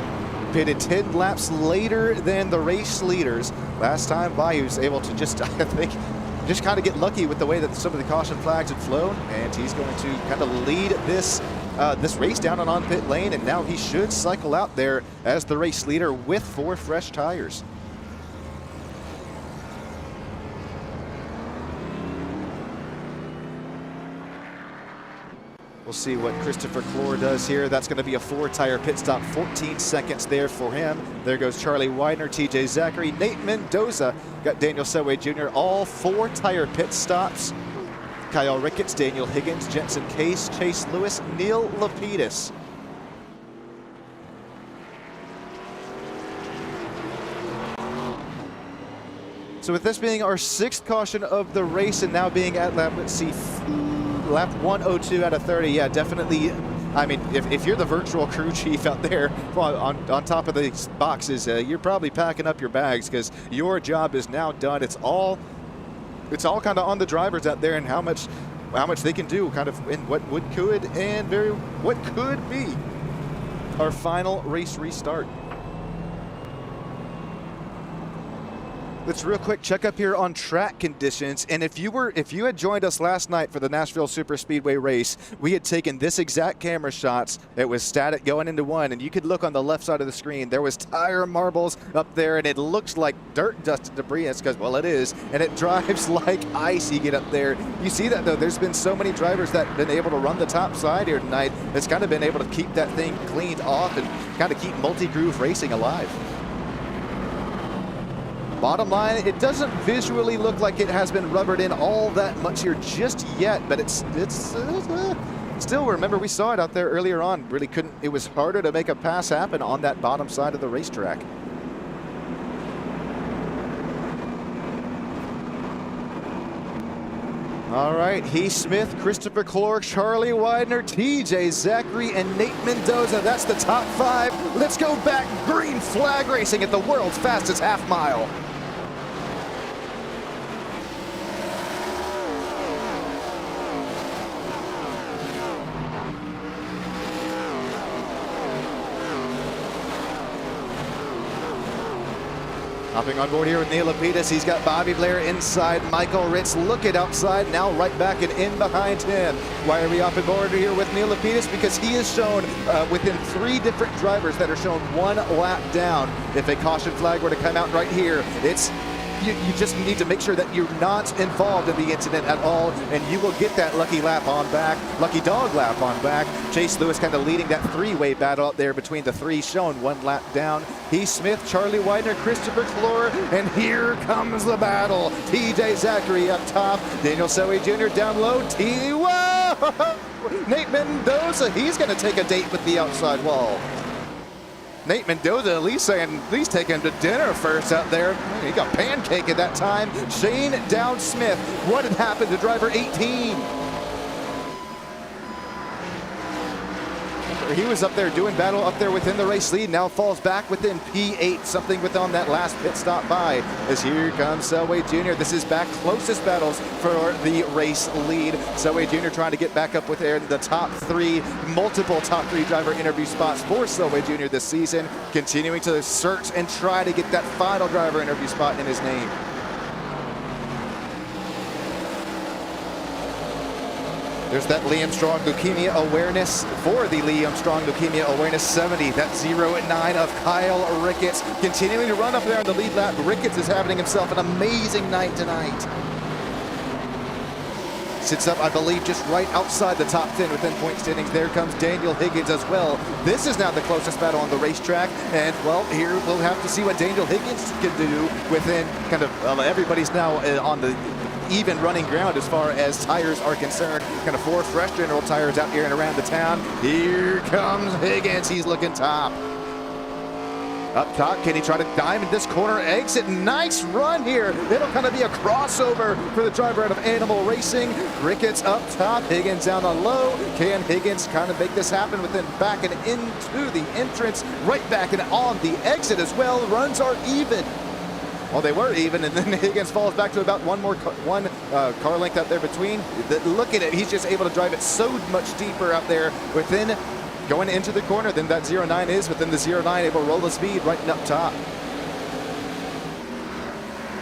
pitted 10 laps later than the race leaders, last time by he was able to just, I think, just kind of get lucky with the way that some of the caution flags had flown, and he's going to kind of lead this this race down and on pit lane, and now he should cycle out there as the race leader with 4 fresh tires. We'll see what Christopher Clore does here. That's going to be a 4-tire pit stop, 14 seconds there for him. There goes Charlie Widener, TJ Zachary, Nate Mendoza, got Daniel Selway Jr., all 4-tire pit stops. Kyle Ricketts, Daniel Higgins, Jensen Case, Chase Lewis, Neil Lapidus. So with this being our 6th caution of the race, and now being at lap, let's see, lap 102 out of 30, yeah, definitely. I mean, if you're the virtual crew chief out there on top of these boxes, you're probably packing up your bags, because your job is now done. It's all kind of on the drivers out there, and how much they can do, kind of in what could be our final race restart. Let's real quick check up here on track conditions. And if you had joined us last night for the Nashville Super Speedway race, we had taken this exact camera shots. It was static going into one, and you could look on the left side of the screen. There was tire marbles up there, and it looks like dirt, dust, and debris. It's because, well, it is, and it drives like ice. You get up there, you see that though. There's been so many drivers that have been able to run the top side here tonight. It's kind of been able to keep that thing cleaned off and kind of keep multi-groove racing alive. Bottom line, it doesn't visually look like it has been rubbered in all that much here just yet, but it's still, remember we saw it out there earlier on. Really couldn't, it was harder to make a pass happen on that bottom side of the racetrack. All right, Heath Smith, Christopher Clore, Charlie Widener, TJ Zachary, and Nate Mendoza. That's the top 5. Let's go back green flag racing at the world's fastest half mile. Hopping on board here with Neil Lapidus. He's got Bobby Blair inside, Michael Ritz looking outside, now right back and in behind him. Why are we up on board here with Neil Lapidus? Because he is shown within 3 different drivers that are shown 1 lap down. If a caution flag were to come out right here, it's you just need to make sure that you're not involved in the incident at all, and you will get that lucky lap on back, lucky dog lap on back. Chase Lewis kind of leading that 3-way battle out there between the 3, showing 1 lap down. Heath Smith, Charlie Widener, Christopher Clore, and here comes the battle. TJ Zachary up top, Daniel Selway Jr. down low. Nate Mendoza, he's going to take a date with the outside wall. Nate Mendoza at least taking him to dinner first out there. He got pancake at that time. Shane Down Smith. What had happened to driver 18? he was up there doing battle up there within the race lead, now falls back within P8, something with on that last pit stop by, as here comes Selway Jr. This is back closest battles for the race lead. Selway Jr. trying to get back up with the top three, multiple top three driver interview spots for Selway Jr. this season, continuing to search and try to get that final driver interview spot in his name. There's that Liam Strong Leukemia awareness for the Liam Strong Leukemia awareness 70. That 0-9 of Kyle Ricketts continuing to run up there on the lead lap. Ricketts is having himself an amazing night tonight. Sits up, I believe, just right outside the top 10 within point standings. There comes Daniel Higgins as well. This is now the closest battle on the racetrack. And, well, here we'll have to see what Daniel Higgins can do within kind of everybody's now on the even running ground as far as tires are concerned. Kind of 4 fresh general tires out here and around the town. Here comes Higgins. He's looking top. Up top, can he try to dive in this corner exit? Nice run here. It'll kind of be a crossover for the driver out of Animal Racing. Ricketts up top, Higgins down on low. Can Higgins kind of make this happen within back and into the entrance, right back and on the exit as well. Runs are even. Well, they were even, and then Higgins falls back to about one car length out there between. Look at it, he's just able to drive it so much deeper out there within going into the corner than that 0-9 is. Within the 0-9, able to roll the speed right up top.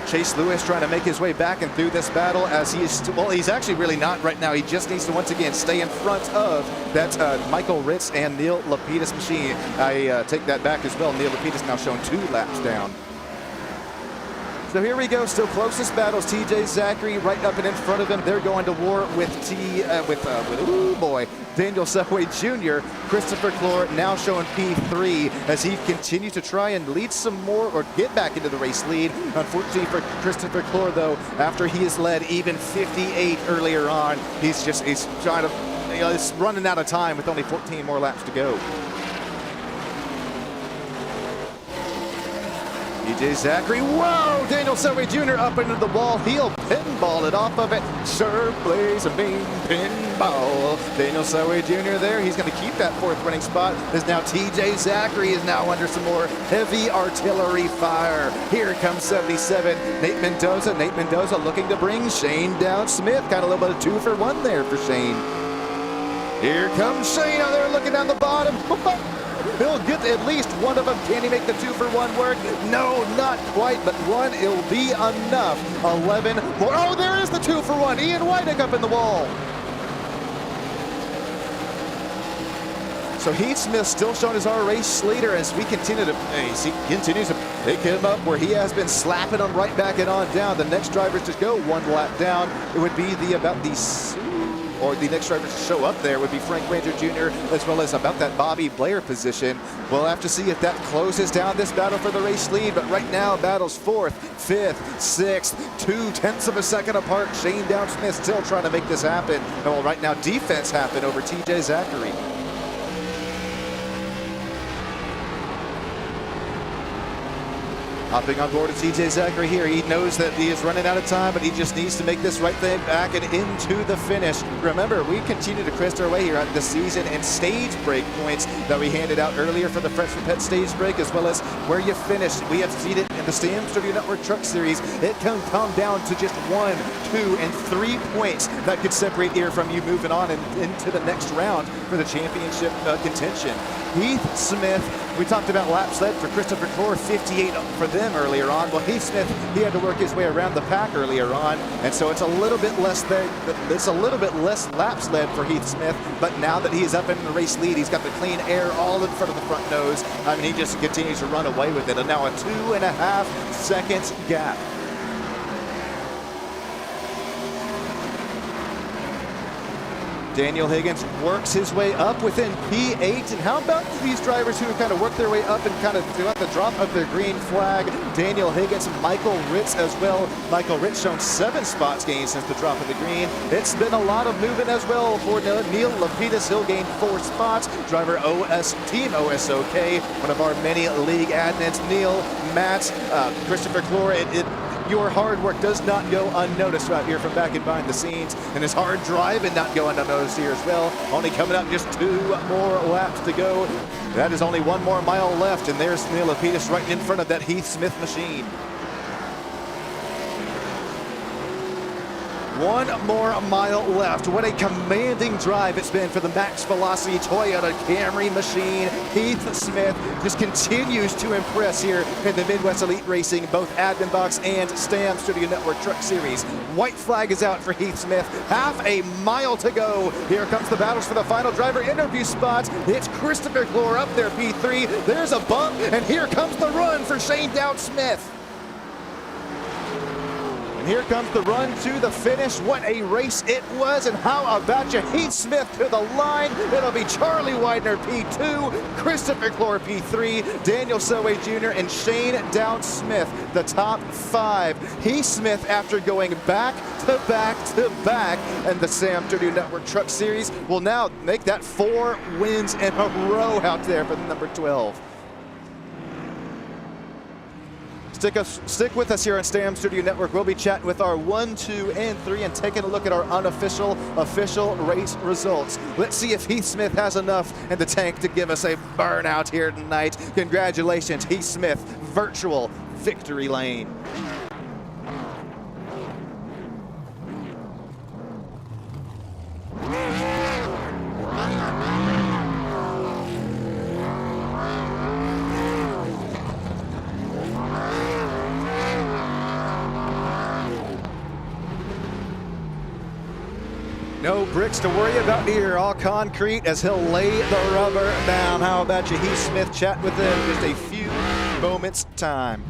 Chase Lewis trying to make his way back and through this battle as he is, well, he's actually really not right now. He just needs to once again stay in front of that Michael Ritz and Neil Lapidus machine. I take that back as well. Neil Lapidus now showing 2 laps down. So here we go, still closest battles. TJ Zachary right up and in front of him. They're going to war with Daniel Selway Jr. Christopher Clore now showing P3 as he continues to try and lead some more or get back into the race lead. Unfortunately for Christopher Clore, though, after he has led even 58 earlier on, he's trying to, he's running out of time with only 14 more laps to go. TJ Zachary, whoa! Daniel Selway Jr. up into the wall. He'll pinball it off of it. Sure plays a mean pinball. Daniel Selway Jr. there. He's going to keep that 4th running spot. As now TJ Zachary is now under some more heavy artillery fire. Here comes 77. Nate Mendoza. Nate Mendoza looking to bring Shane down Smith. Got a little bit of 2 for 1 there for Shane. Here comes Shane out there looking down the bottom. He'll get at least one of them. Can he make the 2 for 1 work? No, not quite, but 1, it'll be enough. 11 more. Oh, there is the 2 for 1. Ian Whitehick up in the wall. So Heath Smith still showing as our race leader as we continue to, he continues to pick him up where he has been slapping him right back and on down. The next drivers to go 1 lap down. It would be the next driver to show up there would be Frank Ranger Jr. as well as about that Bobby Blair position. We'll have to see if that closes down this battle for the race lead, but right now battles 4th, 5th, 6th, 2/10 of a second apart. Shane Down Smith still trying to make this happen. And well, right now defense happen over TJ Zachary. Hopping on board with TJ Zachary here. He knows that he is running out of time, but he just needs to make this right thing back and into the finish. Remember, we continue to crest our way here on the season and stage break points that we handed out earlier for the Friends from Pet stage break, as well as where you finished. We have seen it in the Stamford Network Truck Series. It can come down to just 1, 2, and 3 points that could separate here from you moving on and into the next round for the championship contention. Heath Smith, we talked about laps led for Christopher Clore, 58 for them earlier on. Well, Heath Smith, he had to work his way around the pack earlier on, and so it's a little bit less there. It's a little bit less laps led for Heath Smith, but now that he is up in the race lead, he's got the clean air all in front of the front nose. I mean, he just continues to run away with it, and now a 2.5 second gap. Daniel Higgins works his way up within P8. And how about these drivers who kind of work their way up and kind of throughout the drop of their green flag? Daniel Higgins, Michael Ritz as well. Michael Ritz shown 7 spots gained since the drop of the green. It's been a lot of movement as well for Neil Lapidus. He'll gain 4 spots. Driver Team OSOK, one of our many league admins. Neil, Matt, Christopher Clore. Your hard work does not go unnoticed right here from back and behind the scenes, and his hard driving not going unnoticed here as well. Only coming up just 2 more laps to go. That is only 1 more mile left, and there's Neil Lapidus right in front of that Heath Smith machine. 1 more mile left. What a commanding drive it's been for the Max Velocity Toyota Camry machine. Heath Smith just continues to impress here in the Midwest Elite Racing, both AdminBoxx and Stam Studio Network Truck Series. White flag is out for Heath Smith. Half a mile to go. Here comes the battles for the final driver interview spots. It's Christopher Clore up there, P3. There's a bump, and here comes the run for Shane Dowd-Smith. Here comes the run to the finish. What a race it was, and how about you? Heath Smith to the line. It'll be Charlie Widener P2, Christopher Clore P3, Daniel Selway Jr., and Shane Dowd-Smith, the top 5. Heath Smith, after going back to back to back in the Sam Studio Network Truck Series, will now make that 4 wins in a row out there for the number 12. Stick with us here on Stam Studio Network. We'll be chatting with our 1, 2, and 3 and taking a look at our unofficial, official race results. Let's see if Heath Smith has enough in the tank to give us a burnout here tonight. Congratulations, Heath Smith, virtual victory lane. No bricks to worry about here, all concrete as he'll lay the rubber down. How about you, Heath Smith? Chat with him just a few moments time.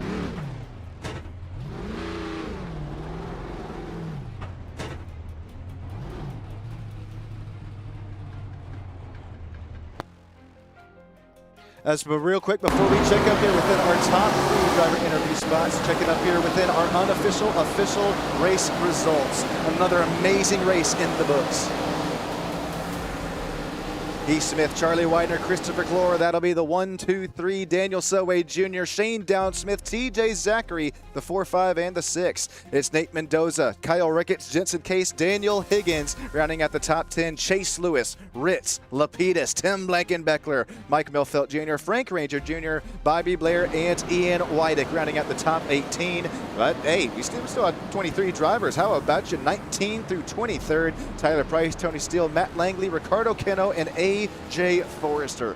But real quick, before we check up here within our top 3 driver interview spots, check it up here within our unofficial, official race results. Another amazing race in the books. Heath Smith, Charlie Widener, Christopher Clore, that'll be the 1, 2, 3, Daniel Selway Jr., Shane Dowd-Smith, TJ Zachary, the 4, 5, and the 6. It's Nate Mendoza, Kyle Ricketts, Jensen Case, Daniel Higgins, rounding out the top 10, Chase Lewis, Ritz, Lapidus, Tim Blankenbeckler, Mike Milfelt Jr., Frank Ranger Jr., Bobby Blair, and Ian Wydick, rounding out the top 18. But hey, we still have 23 drivers. How about you? 19 through 23rd, Tyler Price, Tony Steele, Matt Langley, Ricardo Keno, and A.J. Forrester.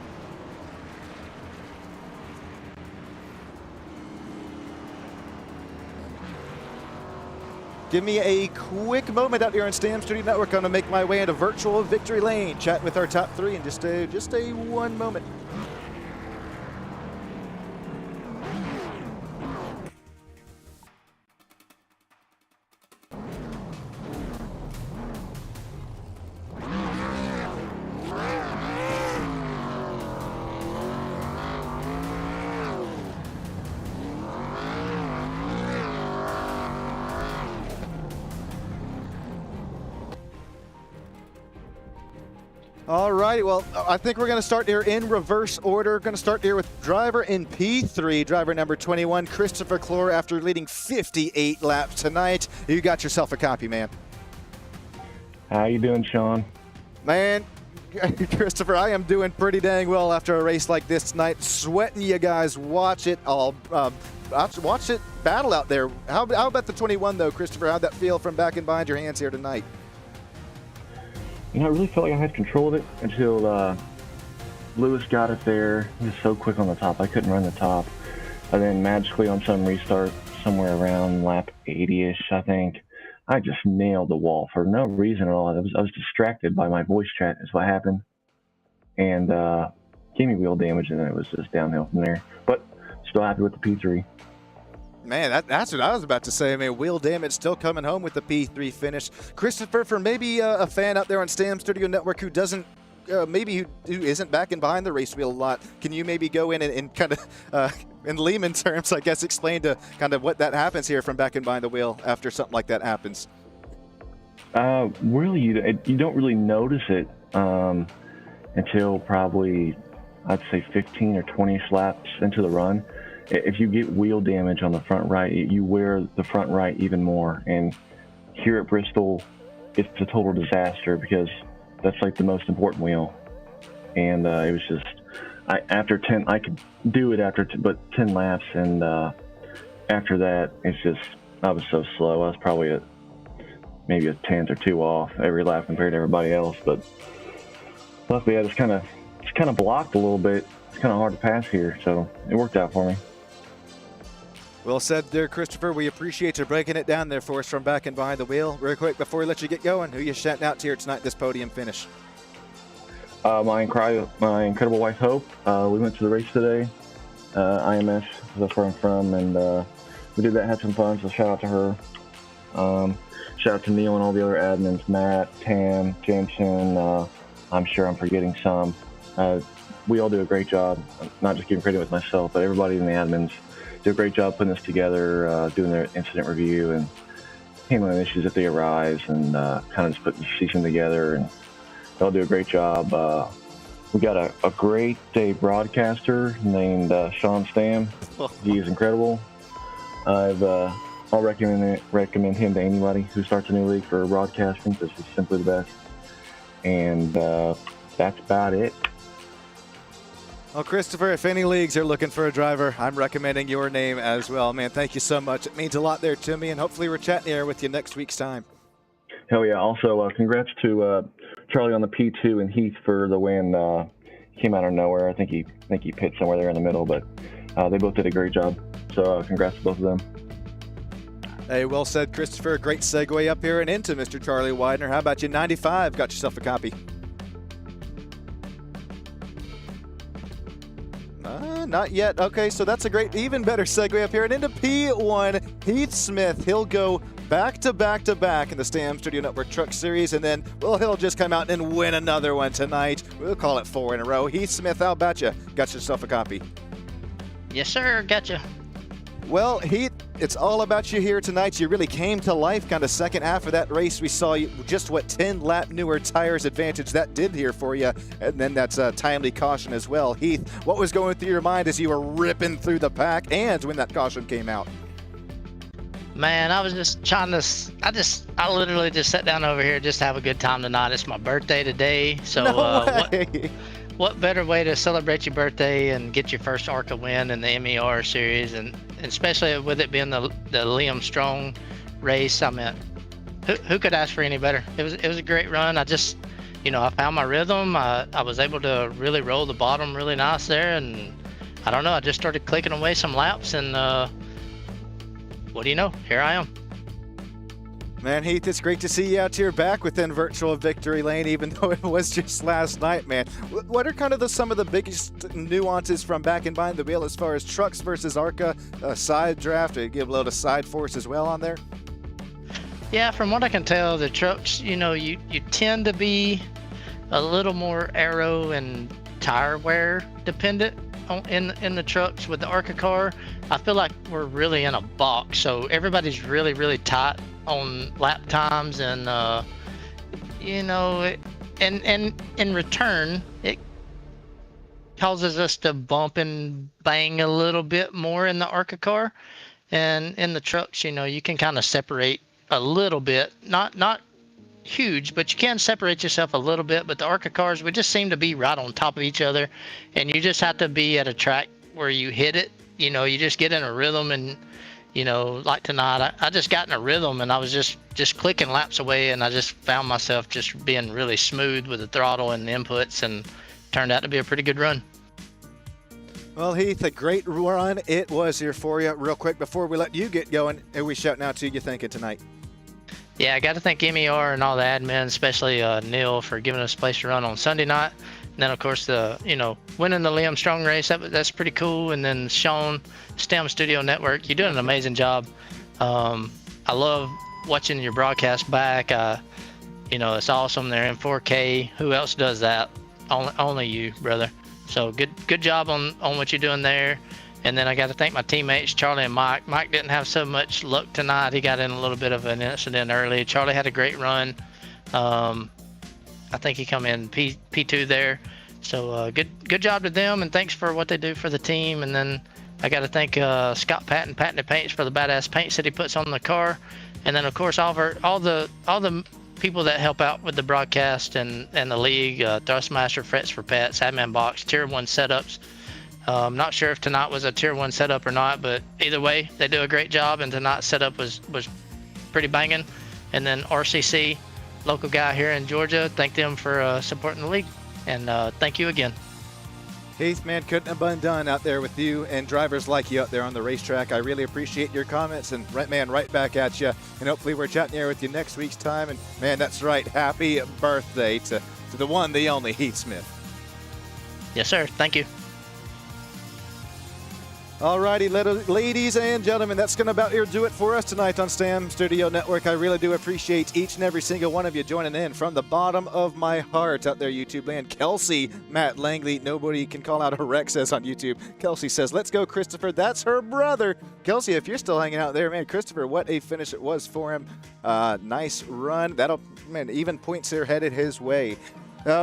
Give me a quick moment out here on Stam Studio Network. I'm going to make my way into virtual victory lane. Chat with our top 3 in just a 1 moment. All right, well, I think we're going to start here in reverse order. Going to start here with driver in P3, driver number 21, Christopher Clore, after leading 58 laps tonight. You got yourself a copy, man. How you doing, Sean? Man, Christopher, I am doing pretty dang well after a race like this tonight. Sweating you guys. Watch it all. Watch it battle out there. How about the 21, though, Christopher? How'd that feel from back and behind your hands here tonight? You know, I really felt like I had control of it until Lewis got it there. He was so quick on the top, I couldn't run the top. And then magically on some restart, somewhere around lap 80-ish, I think, I just nailed the wall for no reason at all. I was distracted by my voice chat is what happened. And gave me wheel damage, and then it was just downhill from there. But still happy with the P3. Man, that's what I was about to say. I mean, wheel damage still coming home with the P3 finish. Christopher, for maybe a fan out there on Stam Studio Network who doesn't, who isn't back and behind the race wheel a lot, can you maybe go in and kind of, in layman terms, I guess, explain to kind of what that happens here from back and behind the wheel after something like that happens? Really, you don't really notice it until probably, I'd say 15 or 20 laps into the run. if you get wheel damage on the front right, you wear the front right even more. And here at Bristol, it's a total disaster because that's like the most important wheel. And it was just, after 10, I could do it after but 10 laps, and after that, it's just, I was so slow. I was probably maybe a tenth or two off every lap compared to everybody else. But luckily, I just kind of blocked a little bit. It's kind of hard to pass here, so it worked out for me. Well said there, Christopher. We appreciate you breaking it down there for us from back and behind the wheel. Real quick, before we let you get going, who you shouting out to here tonight, this podium finish? My incredible wife, Hope. We went to the race today, IMS, that's where I'm from, and we did that, had some fun, so shout out to her. Shout out to Neil and all the other admins, Matt, Tam, Jensen. I'm sure I'm forgetting some. We all do a great job, not just giving credit with myself, but everybody in the admins do a great job putting this together, doing their incident review and handling issues if they arise, and kind of just putting the season together, and they all do a great job. We got a great day broadcaster named Sean Stam. He is incredible. I'll recommend him to anybody who starts a new league for broadcasting, because he's simply the best. And that's about it. Well, Christopher, if any leagues are looking for a driver, I'm recommending your name as well. Man, thank you so much. It means a lot there to me, and hopefully we're chatting here with you next week's time. Hell yeah. Also, congrats to Charlie on the P2 and Heath for the win. He came out of nowhere. I think he pit somewhere there in the middle, but they both did a great job. So congrats to both of them. Hey, well said, Christopher. Great segue up here and into Mr. Charlie Widener. How about you, 95? Got yourself a copy. Not yet. Okay, so that's a great, even better segue up here and into P1. Heath Smith, he'll go back to back to back in the Stam Studio Network Truck Series, and then, well, he'll just come out and win another one tonight. We'll call it 4 in a row. Heath Smith, how about you? Got yourself a copy? Yes, sir. Gotcha. Well, Heath, it's all about you here tonight. You really came to life kind of second half of that race. We saw you just what 10-lap newer tires advantage that did here for you, and then that's a timely caution as well. Heath, what was going through your mind as you were ripping through the pack and when that caution came out? Man, I was just trying to, I literally just sat down over here just to have a good time tonight. It's my birthday today, so what better way to celebrate your birthday and get your first ARCA win in the MER series, and especially with it being the Liam Strong race. I mean, who could ask for any better? It was a great run. I just, I found my rhythm. I was able to really roll the bottom really nice there, and I don't know, I just started clicking away some laps, and what do you know? Here I am. Man, Heath, it's great to see you out here back within virtual victory lane, even though it was just last night, man. What are kind of some of the biggest nuances from back and behind the wheel as far as trucks versus ARCA, side draft, to give a little side force as well on there? Yeah, from what I can tell, the trucks, you tend to be a little more aero and tire wear dependent in the trucks. With the ARCA car, I feel like we're really in a box, so everybody's really, really tight on lap times, and and in return it causes us to bump and bang a little bit more in the ARCA car, and in the trucks, you can kind of separate a little bit, not huge, but you can separate yourself a little bit. But the ARCA cars, we just seem to be right on top of each other, and you just have to be at a track where you hit it. You just get in a rhythm, and like tonight, I just got in a rhythm, and I was just clicking laps away, and I just found myself just being really smooth with the throttle and the inputs, and turned out to be a pretty good run. Well, Heath, a great run it was here for you. Real quick, before we let you get going, who we shouting out to you thinking tonight? Yeah, I got to thank MER and all the admins, especially Neil, for giving us a place to run on Sunday night. And then, of course, winning the Liam Strong race, that's pretty cool. And then Sean, Stam Studio Network, you're doing an amazing job. I love watching your broadcast back. It's awesome. They're in 4K. Who else does that? Only you, brother. So good job on what you're doing there. And then I got to thank my teammates, Charlie and Mike. Mike didn't have so much luck tonight. He got in a little bit of an incident early. Charlie had a great run. I think he come in P2 there. So good job to them, and thanks for what they do for the team. And then I got to thank Scott Patton, Patented Paints, for the badass paints that he puts on the car, and then of course all the people that help out with the broadcast and the league, Thrustmaster, Frets for Pets, AdminBoxx, Tier 1 setups. I'm not sure if tonight was a Tier 1 setup or not, but either way, they do a great job, and tonight's setup was pretty banging. And then RCC, local guy here in Georgia, thank them for supporting the league, and thank you again. Heath, man, couldn't have been done out there with you and drivers like you out there on the racetrack. I really appreciate your comments, and man, right back at you. And hopefully we're chatting here with you next week's time. And man, that's right, happy birthday to the one, the only Heath Smith. Yes, sir. Thank you. Alrighty, ladies and gentlemen, that's going to about here do it for us tonight on STAM Studio Network. I really do appreciate each and every single one of you joining in from the bottom of my heart out there, YouTube land. Kelsey, Matt Langley, nobody can call out a wreck, says on YouTube. Kelsey says, let's go, Christopher. That's her brother. Kelsey, if you're still hanging out there, man, Christopher, what a finish it was for him. Nice run. That'll, man, even points there headed his way.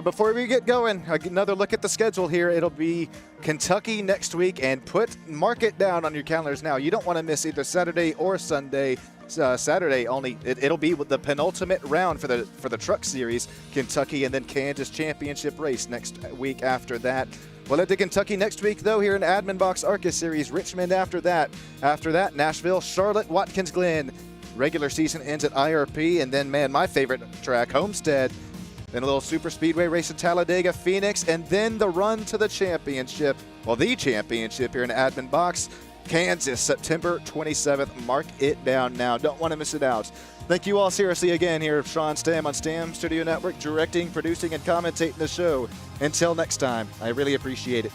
Before we get going, another look at the schedule here. It'll be Kentucky next week, and mark it down on your calendars now. You don't want to miss either Saturday or Sunday. Saturday only. It'll be with the penultimate round for the Truck Series, Kentucky, and then Kansas Championship race next week after that. We'll head to Kentucky next week, though, here in AdminBoxx ARCA Series. Richmond after that. After that, Nashville, Charlotte, Watkins Glen. Regular season ends at IRP, and then, man, my favorite track, Homestead. Then a little super speedway race at Talladega, Phoenix, and then the run to the championship. Well, the championship here in AdminBoxx, Kansas, September 27th. Mark it down now. Don't want to miss it out. Thank you all seriously again here, Sean Stam on STAM Studio Network, directing, producing, and commentating the show. Until next time, I really appreciate it.